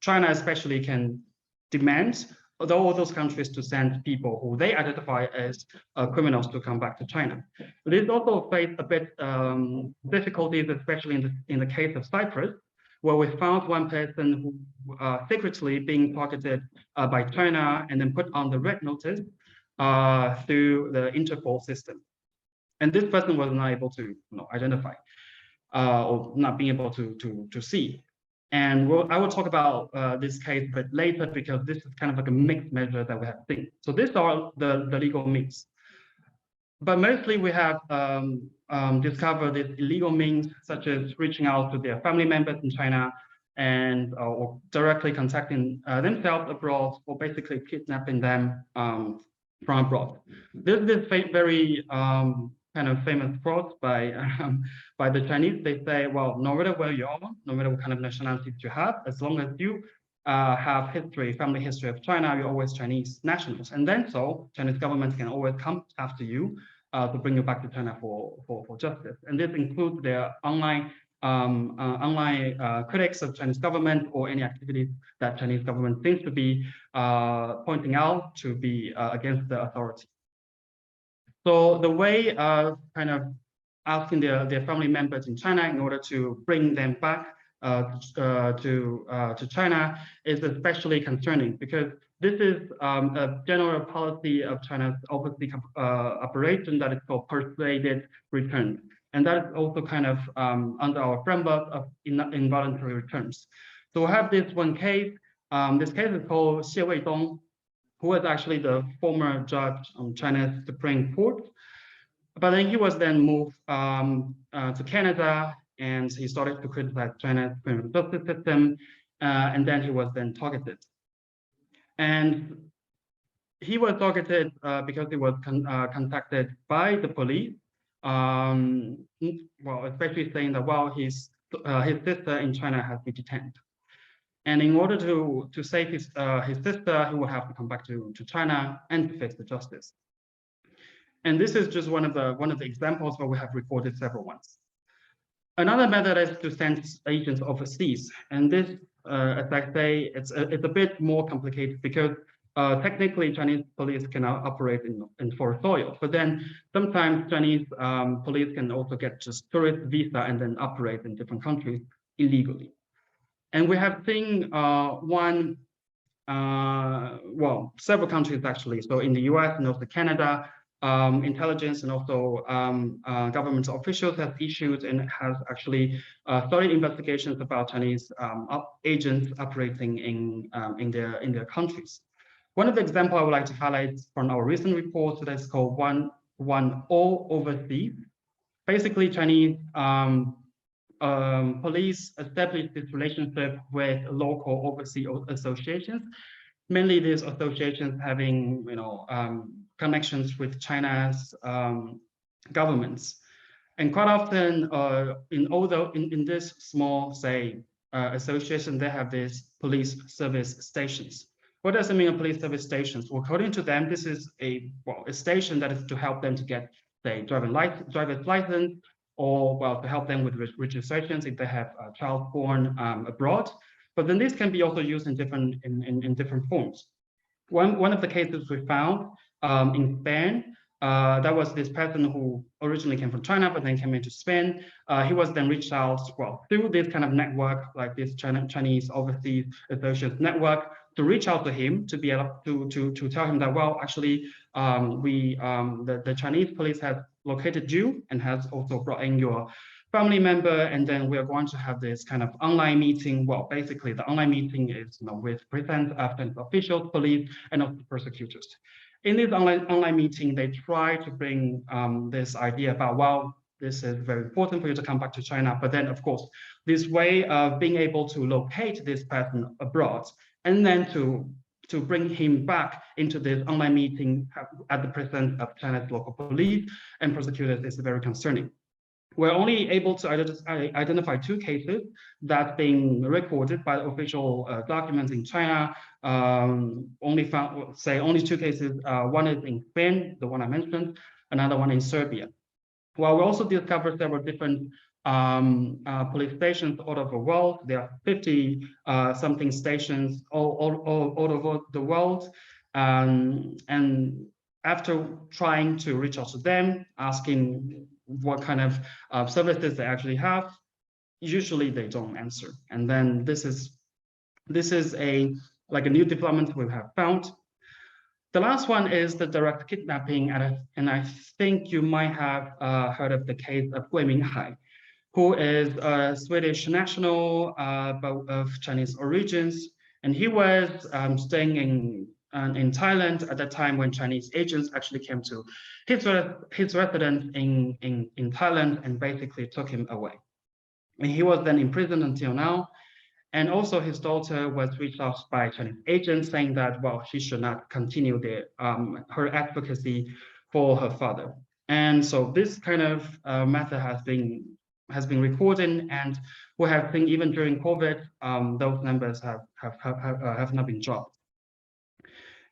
China especially can demand all those countries to send people who they identify as criminals to come back to China. But it also faced a bit difficulties, especially in the case of Cyprus, where we found one person who secretly being targeted by China and then put on the red notice through the Interpol system. And this person was not able to identify or not being able to see. And I will talk about this case a bit later because this is kind of like a mixed measure that we have seen. So these are the legal means. But mostly we have discovered these illegal means, such as reaching out to their family members in China and or directly contacting themselves abroad, or basically kidnapping them from abroad. This is very kind of famous fraud by the Chinese. They say, well, no matter where you are, no matter what kind of nationality you have, as long as you have family history of China, you're always Chinese nationals. And then so Chinese government can always come after you to bring you back to China for justice. And this includes their online critics of Chinese government or any activities that Chinese government seems to be pointing out to be against the authority. So the way of kind of asking their family members in China in order to bring them back to China is especially concerning, because this is a general policy of China's overseas operation that is called persuaded return. And that is also kind of under our framework of involuntary returns. So we have this one case. This case is called Xie Weidong. who was actually the former judge on China's Supreme Court. But then he was then moved to Canada, and he started to criticize China's criminal justice system, and then he was then targeted. And he was targeted because he was contacted by the police, well, especially saying that, well, his sister in China has been detained. And in order to save his sister, he will have to come back to China and to face the justice. And this is just one of the examples where we have recorded several ones. Another method is to send agents overseas, and this, as I say, it's a bit more complicated because technically Chinese police cannot operate in foreign soil, but then sometimes Chinese police can also get just tourist visa and then operate in different countries illegally. And we have seen well, several countries actually. So in the US and also Canada, intelligence and also government officials have issued and has actually started investigations about Chinese agents operating in their countries. One of the examples I would like to highlight from our recent report that is called 110 Overseas. Basically, Chinese police established this relationship with local overseas associations. Mainly these associations having, connections with China's governments. And quite often in this small, say, association, they have these police service stations. What does it mean, police service stations? Well, according to them, this is a station that is to help them to get, say, driver's license, or well, to help them with registrations if they have a child born abroad. But then this can be also used in different forms. One of the cases we found in Spain, that was this person who originally came from China, but then came into Spain. He was then reached out, well, through this kind of network, like this Chinese Overseas Associates network, to reach out to him to be able to tell him that, well, actually, the Chinese police have located you and has also brought in your family member, and then we are going to have this kind of online meeting. Well, basically, the online meeting is with present officials, police, and also prosecutors. In this online meeting, they try to bring this idea about, well, this is very important for you to come back to China. But then, of course, this way of being able to locate this person abroad and then to bring him back into this online meeting at the presence of China's local police and prosecutors is very concerning. We're only able to identify 2 cases that's being recorded by the official documents in China. Only 2 cases. One is in Spain, the one I mentioned, another one in Serbia. Well, we also discovered several different police stations all over the world. There are 50 something stations all over the world. And after trying to reach out to them, asking what kind of services they actually have, usually they don't answer. And then this is a new development we have found. The last one is the direct kidnapping, and I think you might have heard of the case of Gui Minghai, who is a Swedish national but of Chinese origins, and he was staying in Thailand at the time when Chinese agents actually came to his residence in Thailand and basically took him away. And he was then imprisoned until now. And also his daughter was reached out by Chinese agents saying that, well, she should not continue her advocacy for her father. And so this kind of method has been recorded, and we have seen even during COVID, those numbers have not been dropped.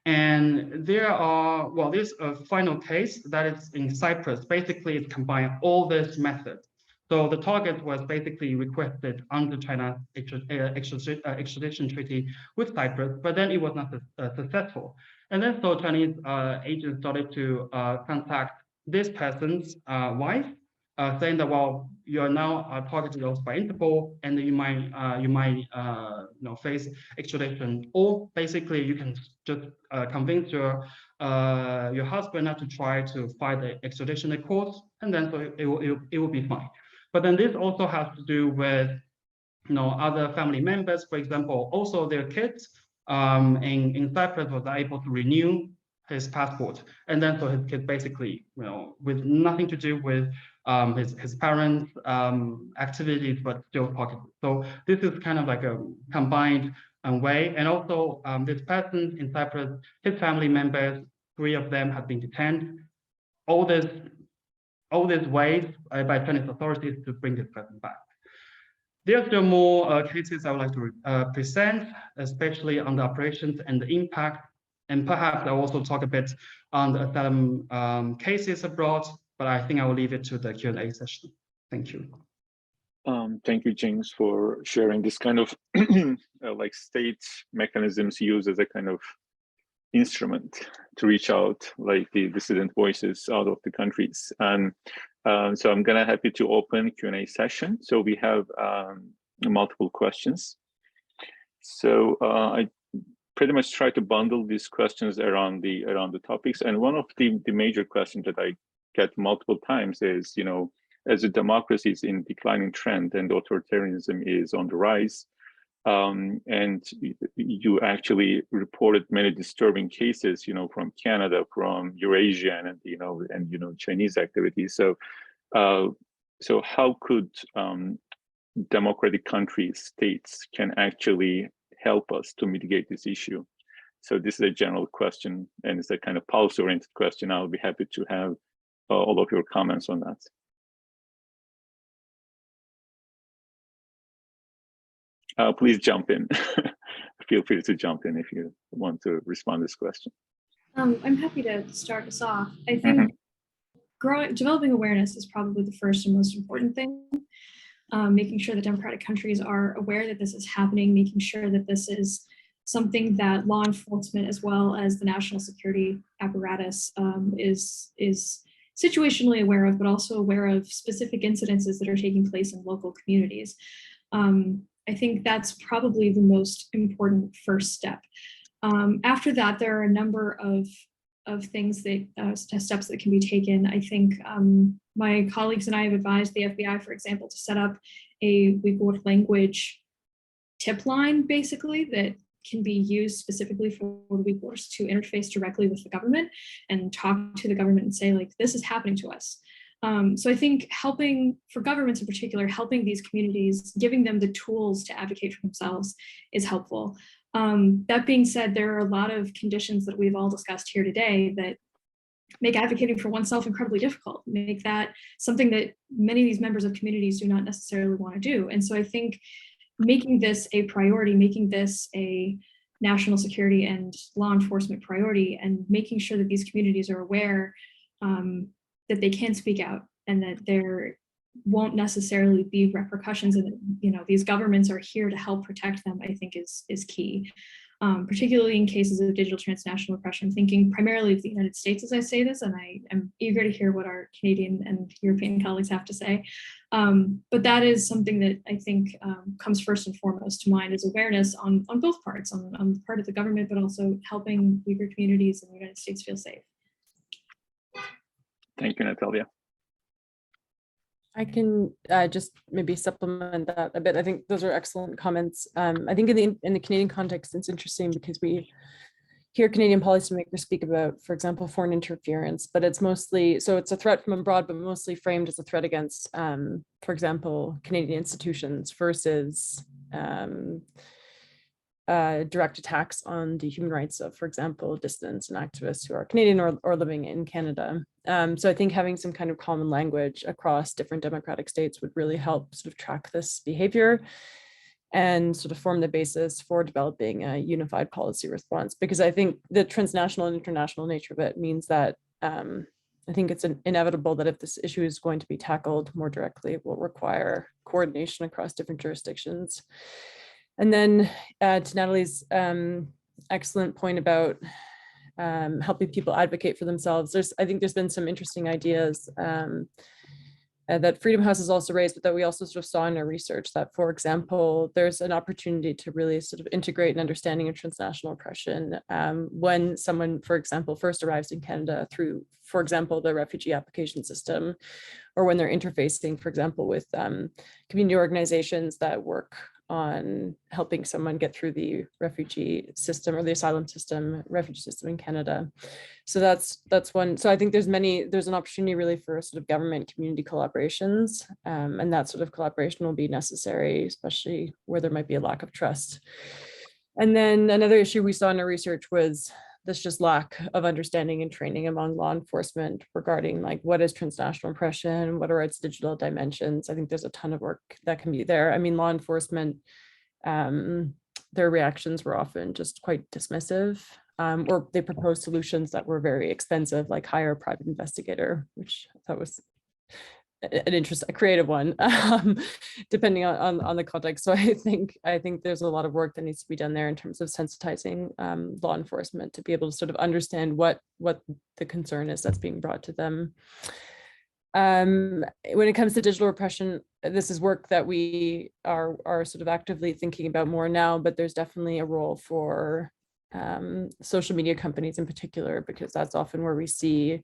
And there's a final case that is in Cyprus. Basically, it combined all this methods. So the target was basically requested under China's extradition treaty with Cyprus, but then it was not successful. And then so Chinese agents started to contact this person's wife, saying that, well, you are now targeted also by Interpol, and you might face extradition, or basically you can just convince your husband not to try to fight the extradition court, and then so it will be fine. But then this also has to do with other family members, for example, also their kids in Cyprus was able to renew his passport, and then so his kid basically, with nothing to do with his parents' activities, but still pocket. So this is kind of like a combined way. And also this person in Cyprus, his family members, 3 of them have been detained. All these ways by Chinese authorities to bring this person back. There are still more cases I would like to present, especially on the operations and the impact. And perhaps I'll also talk a bit on the asylum cases abroad, but I think I will leave it to the Q&A session. Thank you. Thank you, James, for sharing this kind of like state mechanisms used as a kind of instrument to reach out like the dissident voices out of the countries. And so I'm gonna happy to open Q&A session. So we have multiple questions. So I pretty much try to bundle these questions around the topics. And one of the major questions that I get multiple times is, as a democracy is in declining trend and authoritarianism is on the rise, and you actually reported many disturbing cases, from Canada, from Eurasia, and Chinese activities. So, so how could democratic countries, states, can actually help us to mitigate this issue? So this is a general question, and it's a kind of policy-oriented question. I'll be happy to have all of your comments on that. Please jump in. Feel free to jump in if you want to respond to this question. I'm happy to start us off. I think developing awareness is probably the first and most important thing. Making sure that democratic countries are aware that this is happening, making sure that this is something that law enforcement as well as the national security apparatus is situationally aware of, but also aware of specific incidences that are taking place in local communities. I think that's probably the most important first step. After that, there are a number of things that steps that can be taken. I think my colleagues and I have advised the FBI, for example, to set up a Uyghur language tip line, basically, that can be used specifically for Uyghurs to interface directly with the government and talk to the government and say, like, this is happening to us. So I think helping, for governments in particular, helping these communities, giving them the tools to advocate for themselves is helpful. That being said, there are a lot of conditions that we've all discussed here today that make advocating for oneself incredibly difficult, make that something that many of these members of communities do not necessarily want to do. And so I think making this a priority, making this a national security and law enforcement priority, and making sure that these communities are aware that they can speak out and that there won't necessarily be repercussions, and these governments are here to help protect them, I think is key. Particularly in cases of digital transnational repression, thinking primarily of the United States as I say this, and I am eager to hear what our Canadian and European colleagues have to say. But that is something that I think comes first and foremost to mind, is awareness on both parts, on the part of the government, but also helping Uyghur communities in the United States feel safe. Thank you, Natalia. I can just maybe supplement that a bit. I think those are excellent comments. I think in the Canadian context, it's interesting because we hear Canadian policymakers speak about, for example, foreign interference, but it's mostly, so it's a threat from abroad, but mostly framed as a threat against, for example, Canadian institutions versus direct attacks on the human rights of, for example, dissidents and activists who are Canadian or living in Canada. So I think having some kind of common language across different democratic states would really help sort of track this behavior and sort of form the basis for developing a unified policy response. Because I think the transnational and international nature of it means that I think it's inevitable that if this issue is going to be tackled more directly, it will require coordination across different jurisdictions. And then to Natalie's excellent point about helping people advocate for themselves, I think there's been some interesting ideas that Freedom House has also raised, but that we also sort of saw in our research that, for example, there's an opportunity to really sort of integrate an understanding of transnational oppression when someone, for example, first arrives in Canada through, for example, the refugee application system, or when they're interfacing, for example, with community organizations that work on helping someone get through the refugee system or the asylum system, refugee system in Canada. So that's one. So I think there's an opportunity really for sort of government community collaborations, and that sort of collaboration will be necessary, especially where there might be a lack of trust. And then another issue we saw in our research was this just lack of understanding and training among law enforcement regarding like what is transnational repression, what are its digital dimensions. I think there's a ton of work that can be there. I mean, law enforcement, their reactions were often just quite dismissive, or they proposed solutions that were very expensive, like hire a private investigator, which I thought was a creative one, depending on the context. So I think there's a lot of work that needs to be done there in terms of sensitizing law enforcement to be able to sort of understand what the concern is that's being brought to them. When it comes to digital repression, this is work that we are sort of actively thinking about more now, but there's definitely a role for social media companies in particular, because that's often where we see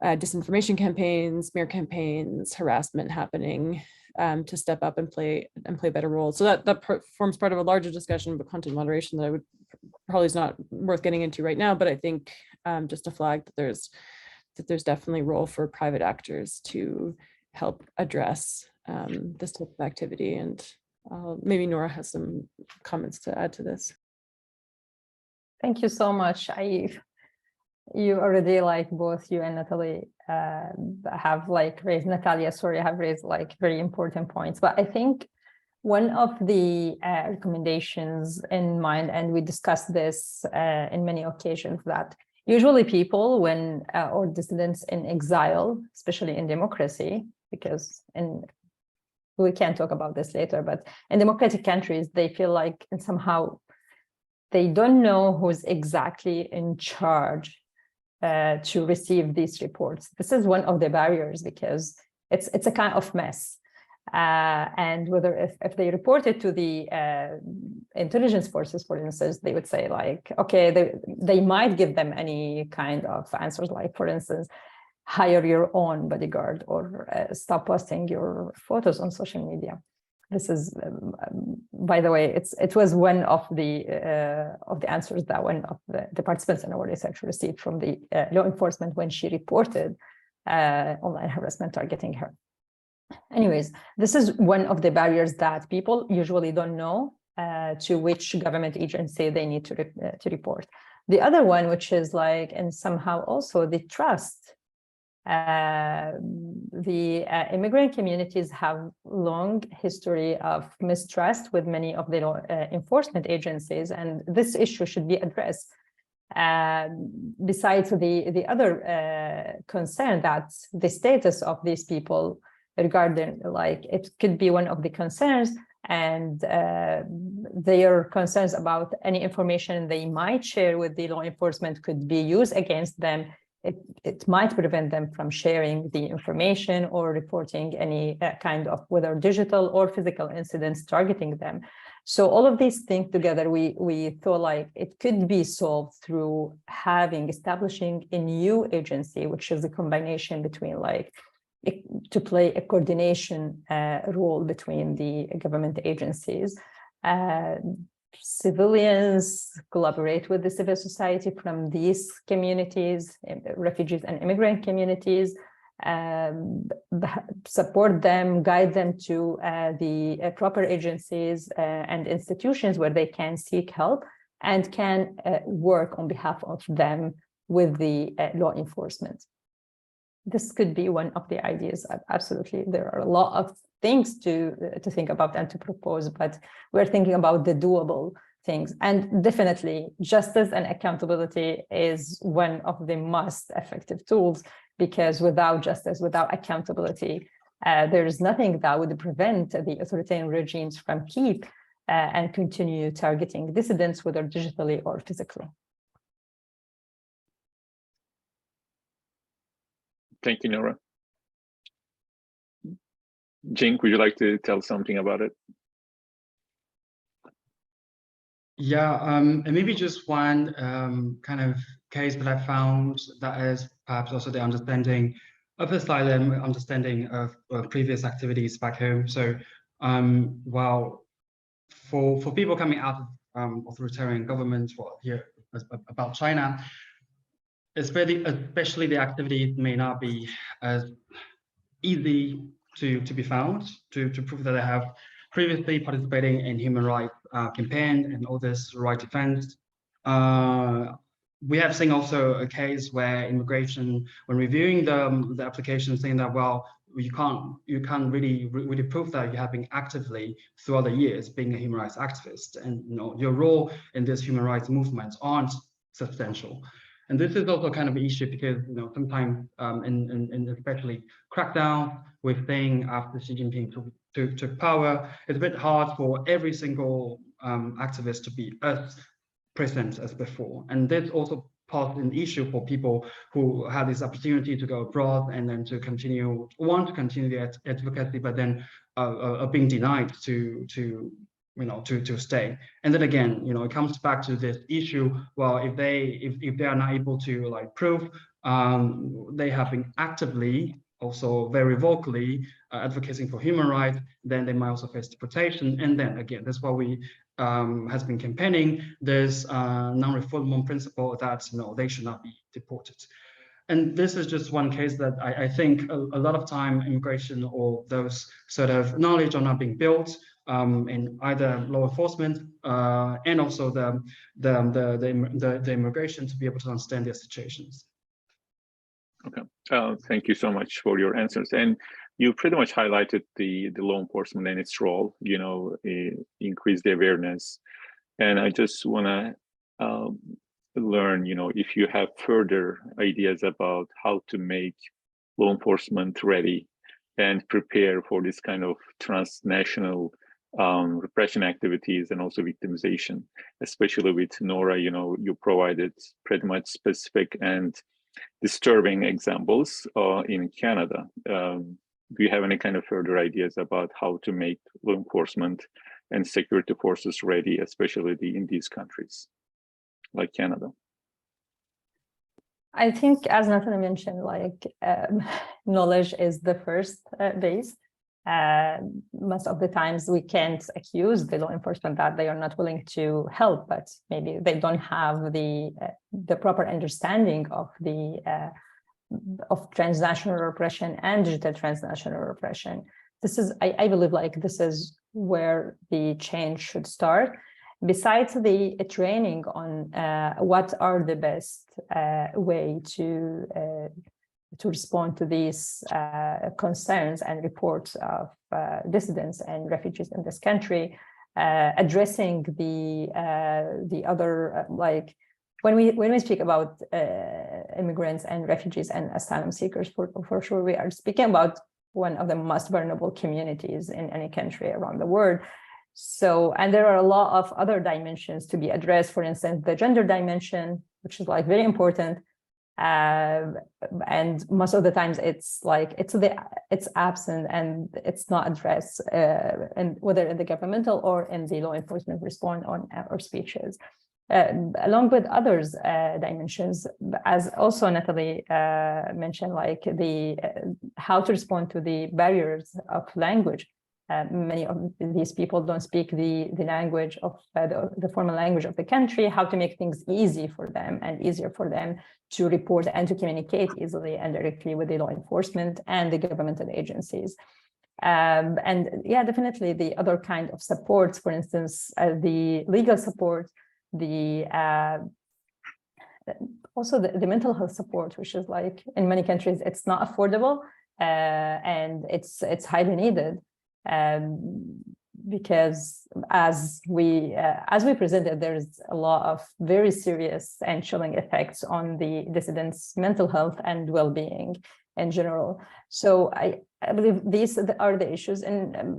disinformation campaigns, smear campaigns, harassment happening, to step up and play a better role. So that forms part of a larger discussion about content moderation that I would probably is not worth getting into right now. But I think just to flag that there's definitely a role for private actors to help address this type of activity. And maybe Noura has some comments to add to this. Thank you so much. You already, like both you and Natalie have like raised, Natalia, sorry, have raised like very important points. But I think one of the recommendations in mind, and we discussed this in many occasions, that usually people when or dissidents in exile, especially in democracy, because we can talk about this later, but in democratic countries, they feel like and somehow they don't know who's exactly in charge to receive these reports. This is one of the barriers because it's a kind of mess. And whether if they report it to the intelligence forces, for instance, they would say like, okay, they might give them any kind of answers, like, for instance, hire your own bodyguard or stop posting your photos on social media. This is, by the way, it was one of the answers that one of the participants in our research received from the law enforcement when she reported online harassment targeting her. Anyways, this is one of the barriers that people usually don't know to which government agency they need to report. The other one, which is like, and somehow also the trust. The immigrant communities have long history of mistrust with many of the law enforcement agencies, and this issue should be addressed. Besides the other concern that the status of these people regarding, like, it could be one of the concerns, and their concerns about any information they might share with the law enforcement could be used against them. It might prevent them from sharing the information or reporting any kind of whether digital or physical incidents targeting them. So all of these things together, we thought like it could be solved through establishing a new agency, which is a combination between like to play a coordination role between the government agencies. Civilians collaborate with the civil society from these communities, refugees and immigrant communities, support them, guide them to the proper agencies and institutions where they can seek help and can work on behalf of them with the law enforcement. This could be one of the ideas. Absolutely, there are a lot of things to think about and to propose, but we're thinking about the doable things. And definitely justice and accountability is one of the most effective tools, because without justice, without accountability, there is nothing that would prevent the authoritarian regimes from keep and continue targeting dissidents, whether digitally or physically. Thank you, Noura. Jing, would you like to tell something about it? Yeah, and maybe just one kind of case that I found that is perhaps also the understanding of asylum, understanding of previous activities back home. So while for people coming out of authoritarian governments, well, here about China, especially the activities may not be as easy to be found, to prove that they have previously participating in human rights campaign and all this right defense. We have seen also a case where immigration, when reviewing the application, saying that, well, you can't really prove that you have been actively throughout the years being a human rights activist, and your role in this human rights movement aren't substantial. And this is also kind of an issue because sometimes in especially crackdown, we're seeing after Xi Jinping took power, it's a bit hard for every single activist to be as present as before. And this also posed an issue for people who had this opportunity to go abroad and then to want to continue the advocacy, but then are being denied to stay. And then again, it comes back to this issue. Well, if they are not able to prove they have been actively, also very vocally advocating for human rights, then they might also face deportation. And then again, that's why we has been campaigning this non-refoulement principle that they should not be deported. And this is just one case that I think a lot of time immigration or those sort of knowledge are not being built in either law enforcement and also the immigration to be able to understand their situations. Okay, thank you so much for your answers. And you pretty much highlighted the law enforcement and its role, increase the awareness. And I just want to learn, if you have further ideas about how to make law enforcement ready and prepare for this kind of transnational repression activities and also victimization, especially with Noura, you provided pretty much specific and disturbing examples in Canada. Do you have any kind of further ideas about how to make law enforcement and security forces ready, especially in these countries like Canada? I think, as Natalie mentioned, knowledge is the first base. Most of the times we can't accuse the law enforcement that they are not willing to help, but maybe they don't have the proper understanding of transnational repression and digital transnational repression. This is, I believe, this is where the change should start. Besides the training on what are the best way to respond to these concerns and reports of dissidents and refugees in this country, addressing the other when we speak about immigrants and refugees and asylum seekers, for sure we are speaking about one of the most vulnerable communities in any country around the world. So, and there are a lot of other dimensions to be addressed. For instance, the gender dimension, which is very important. And most of the times it's absent and it's not addressed, and whether in the governmental or in the law enforcement response on our speeches, along with others dimensions, as also Natalie mentioned, how to respond to the barriers of language. Many of these people don't speak the language of the formal language of the country, how to make things easy for them and easier for them to report and to communicate easily and directly with the law enforcement and the governmental agencies. And yeah, definitely the other kind of supports, for instance, the legal support, also the mental health support, which is in many countries, it's not affordable and it's highly needed. Because as we presented, there's a lot of very serious and chilling effects on the dissidents' mental health and well-being in general. So I believe these are the issues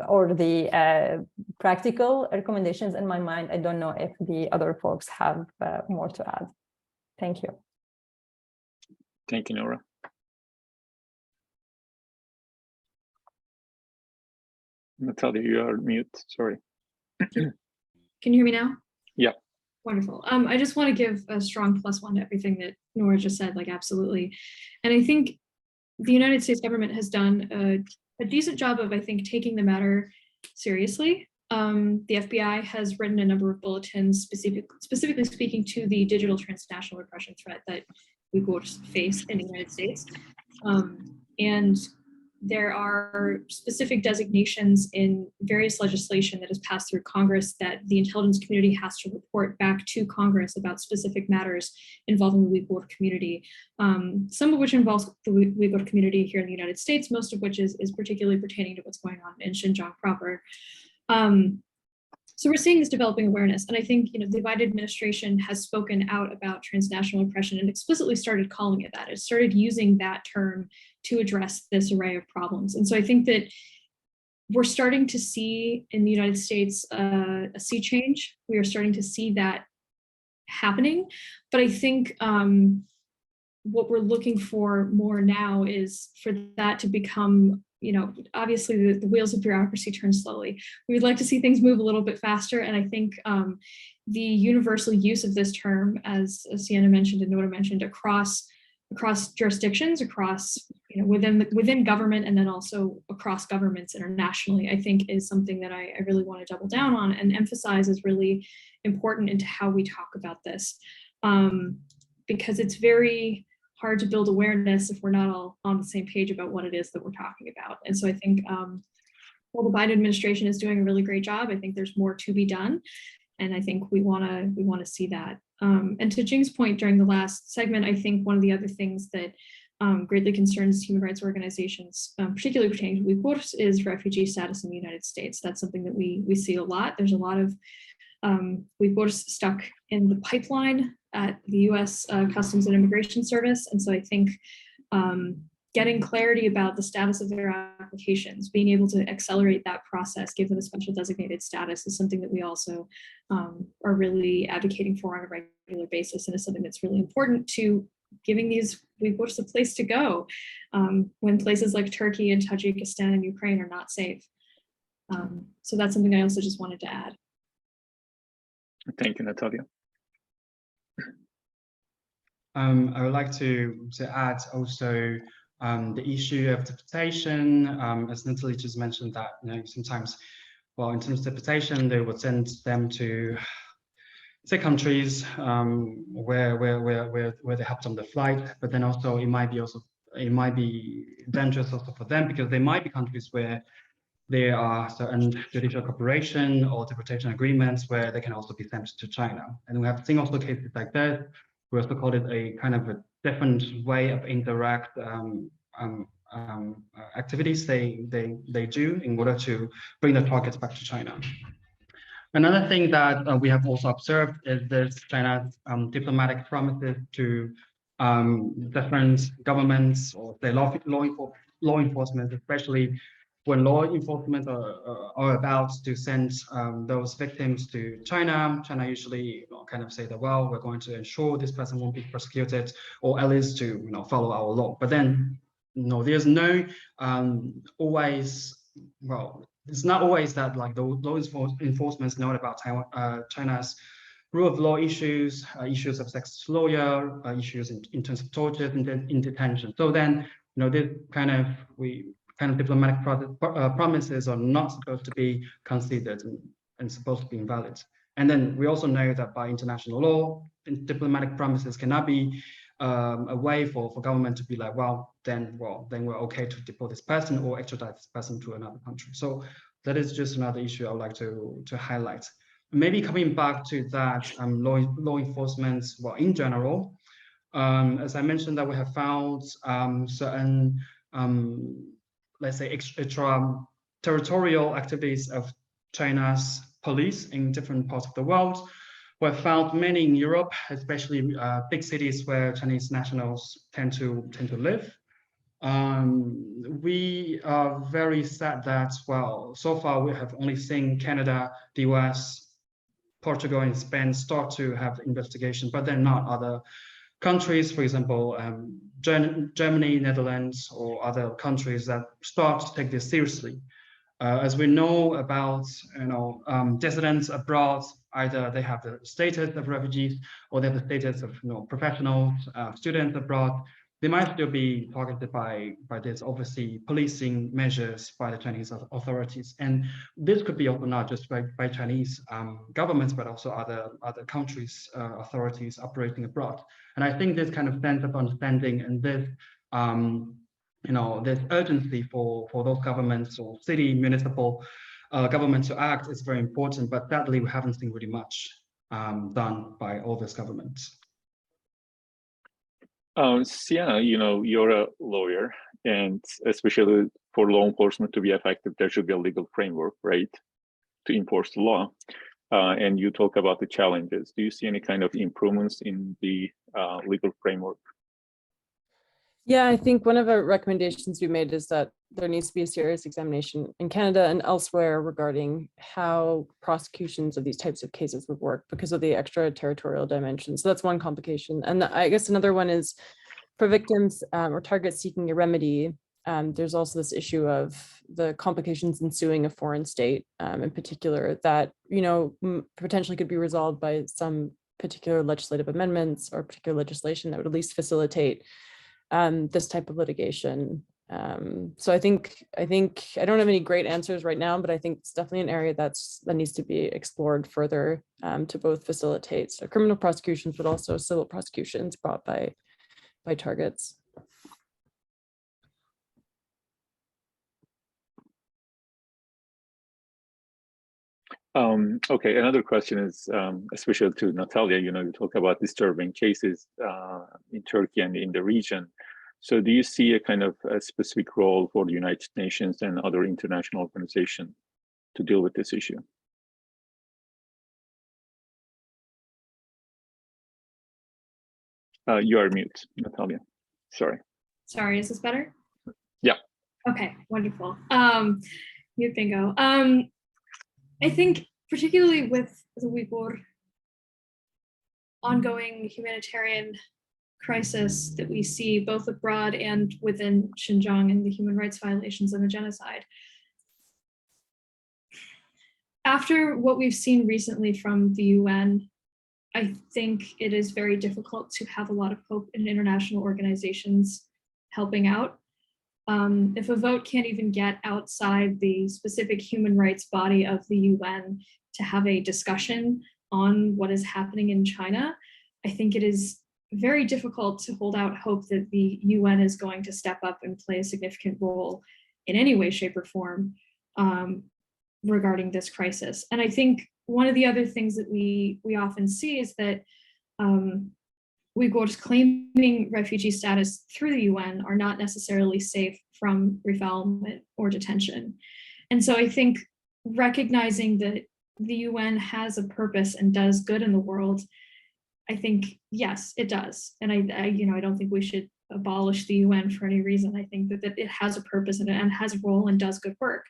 or the practical recommendations in my mind. I don't know if the other folks have more to add. Thank you. Thank you, Noura. Natalia, you are mute, sorry. Can you hear me now? Yeah. Wonderful. I just want to give a strong +1 to everything that Noura just said, absolutely. And I think the United States government has done a decent job of, I think, taking the matter seriously. the FBI has written a number of bulletins specifically speaking to the digital transnational repression threat that Uyghurs face in the United States. And there are specific designations in various legislation that has passed through Congress that the intelligence community has to report back to Congress about specific matters involving the Uyghur community, some of which involves the Uyghur community here in the United States, most of which is particularly pertaining to what's going on in Xinjiang proper. So we're seeing this developing awareness, and I think the Biden administration has spoken out about transnational repression and explicitly started calling it that. It started using that term to address this array of problems, and so I think that we're starting to see in the United States a sea change. We are starting to see that happening, but I think what we're looking for more now is for that to become, obviously the wheels of bureaucracy turn slowly. We would like to see things move a little bit faster. And I think the universal use of this term, as Siena mentioned and Noura mentioned, across jurisdictions, across, within government, and then also across governments internationally, I think is something that I really want to double down on and emphasize is really important into how we talk about this. Because it's very hard to build awareness if we're not all on the same page about what it is that we're talking about. And so I think while the Biden administration is doing a really great job, I think there's more to be done. And I think we want to see that. And to Jing's point during the last segment, I think one of the other things that greatly concerns human rights organizations, particularly pertaining to Uyghurs, is refugee status in the United States. That's something that we see a lot. There's a lot of Uyghurs stuck in the pipeline at the US Customs and Immigration Service. And so I think getting clarity about the status of their applications, being able to accelerate that process, give them a special designated status, is something that we also are really advocating for on a regular basis, and is something that's really important to giving these Uyghurs a place to go when places like Turkey and Tajikistan and Ukraine are not safe. So that's something I also just wanted to add. Thank you, Natalia. I would like to add also the issue of deportation, as Natalie just mentioned that, sometimes, well, in terms of deportation, they would send them to, say, countries where they helped on the flight, but then also it might be dangerous also for them, because they might be countries where there are certain judicial cooperation or deportation agreements where they can also be sent to China. And we have seen also cases like that. We also call it a kind of a different way of indirect activities they do in order to bring the targets back to China. Another thing that we have also observed is this China's diplomatic promises to different governments or the law enforcement, especially when law enforcement are about to send those victims to China. China usually kind of say that, well, we're going to ensure this person won't be persecuted, or at least to follow our law. But then there's no always, well, it's not always that like the law enforcement know about China's rule of law issues, issues of sex lawyer, issues in terms of torture in detention. So then this kind of diplomatic promises are not supposed to be considered and supposed to be invalid. And then we also know that by international law, diplomatic promises cannot be a way for government to be like, then we're okay to deport this person or extradite this person to another country. So that is just another issue I would like to highlight. Maybe coming back to that law enforcement, well, in general, as I mentioned, that we have found certain let's say extraterritorial activities of China's police in different parts of the world. We have found many in Europe, especially big cities where Chinese nationals tend to live. We are very sad that, well, so far we have only seen Canada, the US, Portugal, and Spain start to have investigation, but they're not other countries, for example, Germany, Netherlands, or other countries that start to take this seriously. As we know about, dissidents abroad, either they have the status of refugees or they have the status of professionals, students abroad. they might still be targeted by this, obviously, policing measures by the Chinese authorities. And this could be also not just by Chinese governments, but also other countries' authorities operating abroad. And I think this kind of sense of understanding and this, this urgency for those governments or city, municipal governments to act is very important. But sadly, we haven't seen really much done by all these governments. Siena, you're a lawyer, and especially for law enforcement to be effective, there should be a legal framework, right, to enforce the law. And you talk about the challenges. Do you see any kind of improvements in the legal framework? Yeah, I think one of our recommendations we made is that there needs to be a serious examination in Canada and elsewhere regarding how prosecutions of these types of cases would work because of the extraterritorial dimension. So that's one complication. And I guess another one is for victims or targets seeking a remedy. There's also this issue of the complications ensuing a foreign state in particular that, potentially could be resolved by some particular legislative amendments or particular legislation that would at least facilitate this type of litigation. So I think I don't have any great answers right now, but I think it's definitely an area that needs to be explored further to both facilitate criminal prosecutions, but also civil prosecutions brought by targets. Okay, another question is, especially to Natalia, you talk about disturbing cases in Turkey and in the region. So do you see a kind of a specific role for the United Nations and other international organizations to deal with this issue? You are mute, Natalia. Sorry. Sorry, is this better? Yeah. Okay, wonderful. Mute bingo. I think particularly with the Uyghur ongoing humanitarian crisis that we see both abroad and within Xinjiang and the human rights violations and the genocide. After what we've seen recently from the UN, I think it is very difficult to have a lot of hope in international organizations helping out. If a vote can't even get outside the specific human rights body of the UN to have a discussion on what is happening in China, I think it is very difficult to hold out hope that the UN is going to step up and play a significant role in any way, shape, or form regarding this crisis. And I think one of the other things that we often see is that Uyghurs claiming refugee status through the UN are not necessarily safe from refoulement or detention. And so I think recognizing that the UN has a purpose and does good in the world, I think, yes, it does. And I don't think we should abolish the UN for any reason. I think that it has a purpose and has a role and does good work.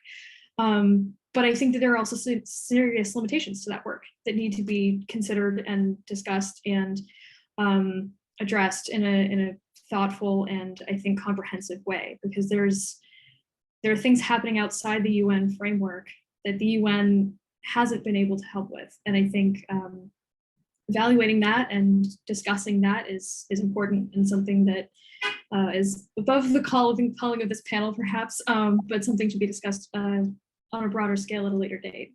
But I think that there are also serious limitations to that work that need to be considered and discussed and addressed in a thoughtful and I think comprehensive way, because there are things happening outside the UN framework that the UN hasn't been able to help with. And I think evaluating that and discussing that is important and something that is above the calling of this panel perhaps, but something to be discussed on a broader scale at a later date.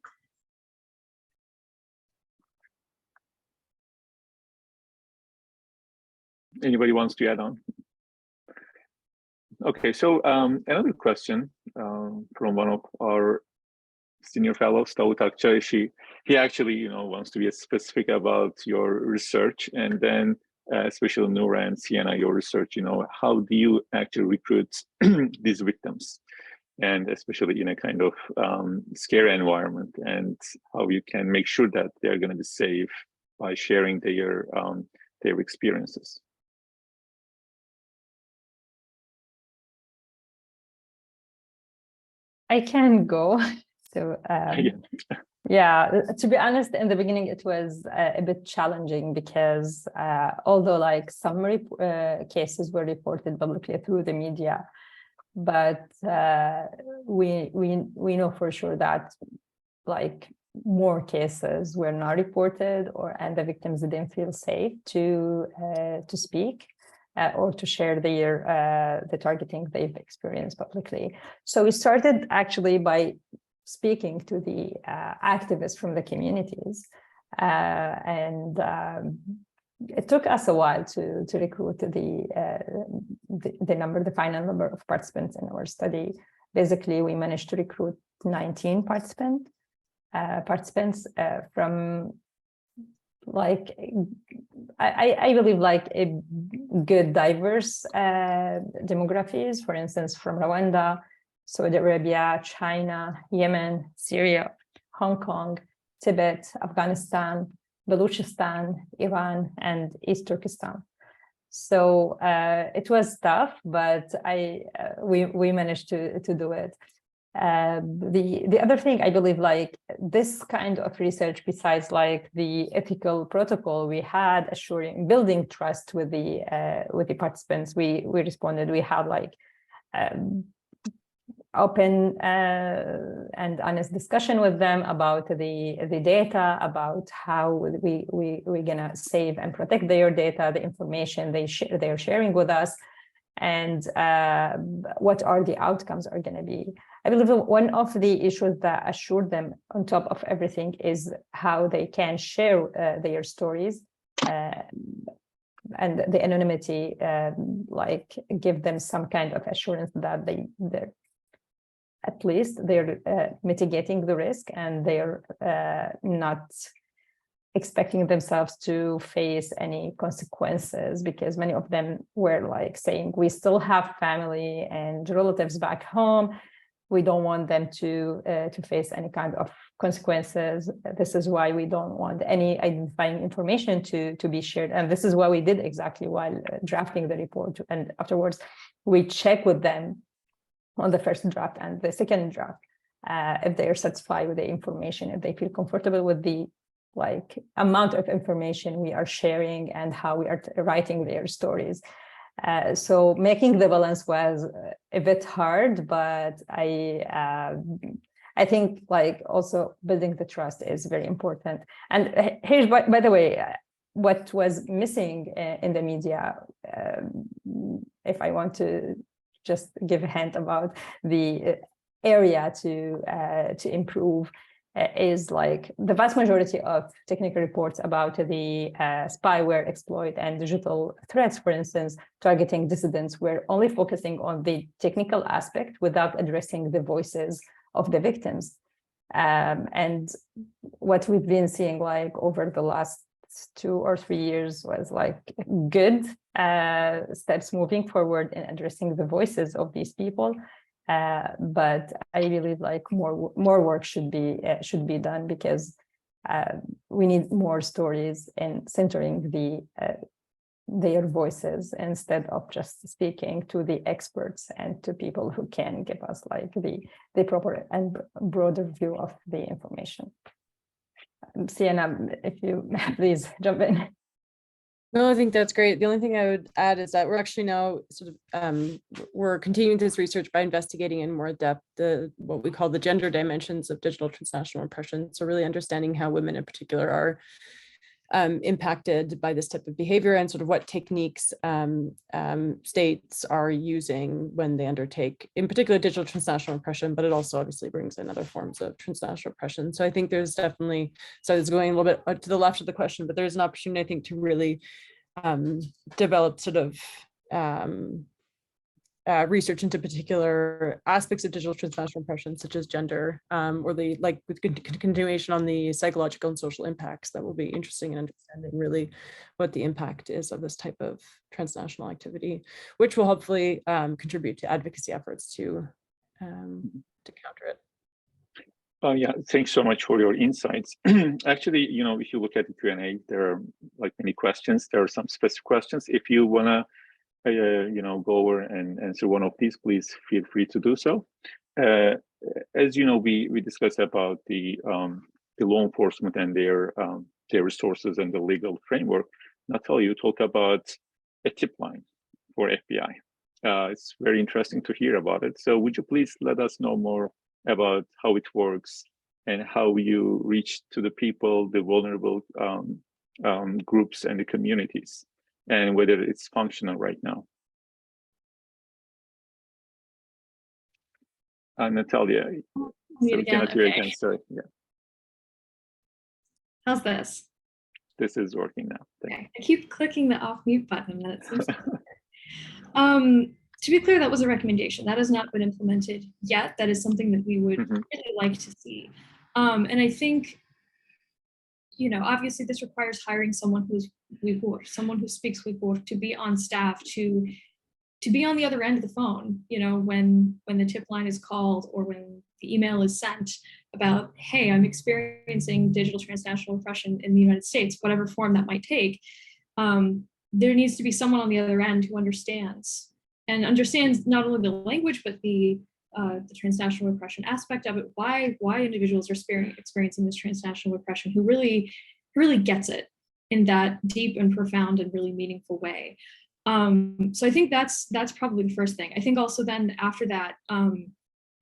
Anybody wants to add on? Okay, so another question from one of our senior fellows, Towson. He actually, wants to be specific about your research, and then especially Noura and Siena, your research. How do you actually recruit these victims, and especially in a kind of scary environment, and how you can make sure that they are going to be safe by sharing their experiences. I can go. So yeah, to be honest, in the beginning, it was a bit challenging because although like some cases were reported publicly through the media, but we know for sure that like more cases were not reported, and the victims didn't feel safe to speak. or to share the targeting they've experienced publicly. So we started actually by speaking to the activists from the communities, and it took us a while to recruit the final number of participants in our study. Basically, we managed to recruit 19 participants from, like, I believe, like a good diverse demographies. For instance, from Rwanda, Saudi Arabia, China, Yemen, Syria, Hong Kong, Tibet, Afghanistan, Baluchistan, Iran, and East Turkestan. So it was tough, but we managed to do it. The other thing, I believe, like this kind of research, besides like the ethical protocol we had, building trust with the participants, we responded. We had like open and honest discussion with them about the data, about how we're gonna save and protect their data, the information they are sharing with us, and what are the outcomes are gonna be. I believe one of the issues that assured them on top of everything is how they can share their stories, and the anonymity, like give them some kind of assurance that they're at least they're mitigating the risk, and they're not expecting themselves to face any consequences, because many of them were like saying, we still have family and relatives back home. We don't want them to face any kind of consequences. This is why we don't want any identifying information to be shared. And this is what we did exactly while drafting the report. And afterwards, we check with them on the first draft and the second draft, if they are satisfied with the information, if they feel comfortable with the like amount of information we are sharing and how we are writing their stories. So making the balance was a bit hard, but I think like also building the trust is very important. And here's, by the way, what was missing in the media, if I want to just give a hint about the area to improve, is like the vast majority of technical reports about the spyware exploit and digital threats, for instance, targeting dissidents, were only focusing on the technical aspect without addressing the voices of the victims. And what we've been seeing like over the last 2 or 3 years was like good steps moving forward in addressing the voices of these people. But I believe like more work should be done, because we need more stories and centering their voices instead of just speaking to the experts and to people who can give us like the proper and broader view of the information. Siena, if you please jump in. No, I think that's great. The only thing I would add is that we're actually now sort of we're continuing this research by investigating in more depth what we call the gender dimensions of digital transnational repression. So really understanding how women in particular are impacted by this type of behavior, and sort of what techniques states are using when they undertake, in particular, digital transnational repression, but it also obviously brings in other forms of transnational repression. So I think there's definitely, so it's going a little bit to the left of the question, but there's an opportunity, I think, to really develop sort of research into particular aspects of digital transnational repression, such as gender, or the like with continuation on the psychological and social impacts. That will be interesting in understanding really what the impact is of this type of transnational activity, which will hopefully contribute to advocacy efforts to counter it. Yeah, thanks so much for your insights. Actually, you know, if you look at the Q&A, there are like many questions. There are some specific questions. If you wanna you know, go over and answer one of these, please feel free to do so. As you know, we discussed about the law enforcement and their resources and the legal framework. Natalia, you talk about a tip line for FBI. It's very interesting to hear about it. So would you please let us know more about how it works and how you reach to the people, the vulnerable groups and the communities? and whether it's functional right now. Natalia, so we cannot hear again, sorry. Yeah. How's this? This is working now. Okay. I keep clicking the off mute button and it seems to be clear, that was a recommendation. That has not been implemented yet. That is something that we would really like to see. And I think, you know, obviously this requires hiring someone who's Uyghur, someone who speaks Uyghur, to be on staff, to be on the other end of the phone, you know, when the tip line is called or when the email is sent about, hey, I'm experiencing digital transnational repression in the United States, whatever form that might take. There needs to be someone on the other end who understands not only the language, but the transnational repression aspect of it, why individuals are experiencing this transnational repression, who really gets it in that deep and profound and really meaningful way. So I think that's probably the first thing. I think also then after that,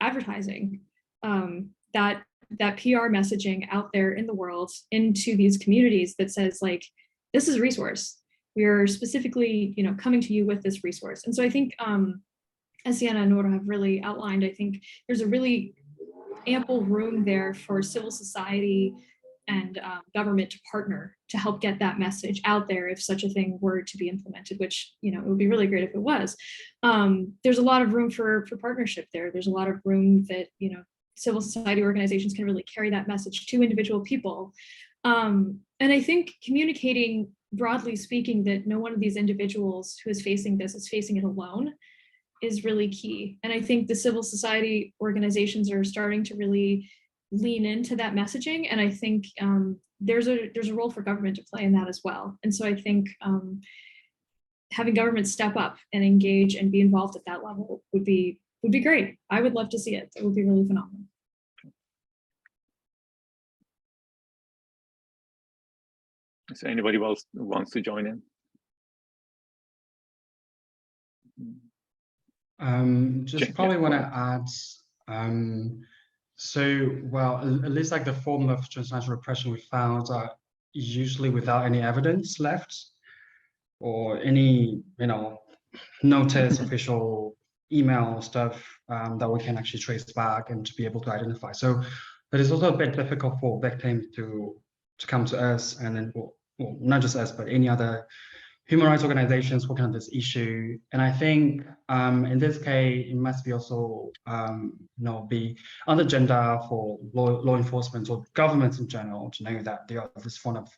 advertising, that PR messaging out there in the world into these communities that says, like, this is a resource. We're specifically, you know, coming to you with this resource. And so I think, as Siena and Noura have really outlined, I think there's a really ample room there for civil society and government to partner to help get that message out there if such a thing were to be implemented, which, you know, it would be really great if it was. There's a lot of room for partnership there. There's a lot of room that, you know, civil society organizations can really carry that message to individual people. And I think communicating, broadly speaking, that no one of these individuals who is facing this is facing it alone is really key. And I think the civil society organizations are starting to really lean into that messaging. And I think there's a role for government to play in that as well. And so I think having government step up and engage and be involved at that level would be great. I would love to see it. It would be really phenomenal. So anybody else wants to join in? Just probably want to add, so, well, at least like the form of transnational repression we found are usually without any evidence left or any, you know, notice, official email stuff that we can actually trace back and to be able to identify. So that is also a bit difficult for victims to come to us, and then, well, not just us, but any other human rights organizations working on this issue. And I think in this case, it must be also, you know, be on the agenda for law enforcement or governments in general to know that there are this form of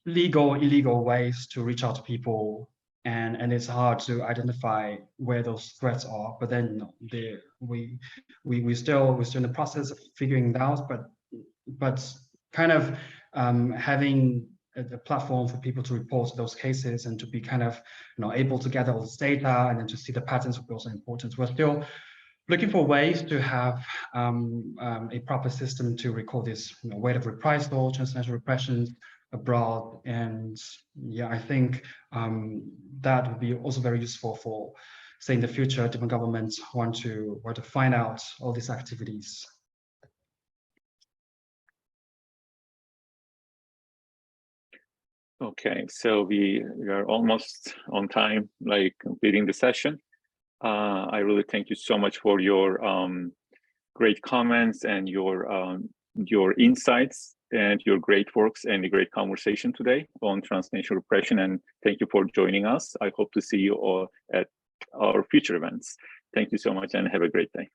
illegal ways to reach out to people, and it's hard to identify where those threats are. But then, you know, we're still in the process of figuring it out. But kind of having a platform for people to report those cases and to be kind of, you know, able to gather all this data and then to see the patterns will be also important. We're still looking for ways to have a proper system to record this, you know, weight of reprisal, transnational repression abroad. And yeah, I think that would be also very useful for, say, in the future, different governments want to find out all these activities. Okay, so we are almost on time, like completing the session. I really thank you so much for your great comments and your insights and your great works and the great conversation today on transnational repression. And thank you for joining us. I hope to see you all at our future events. Thank you so much and have a great day.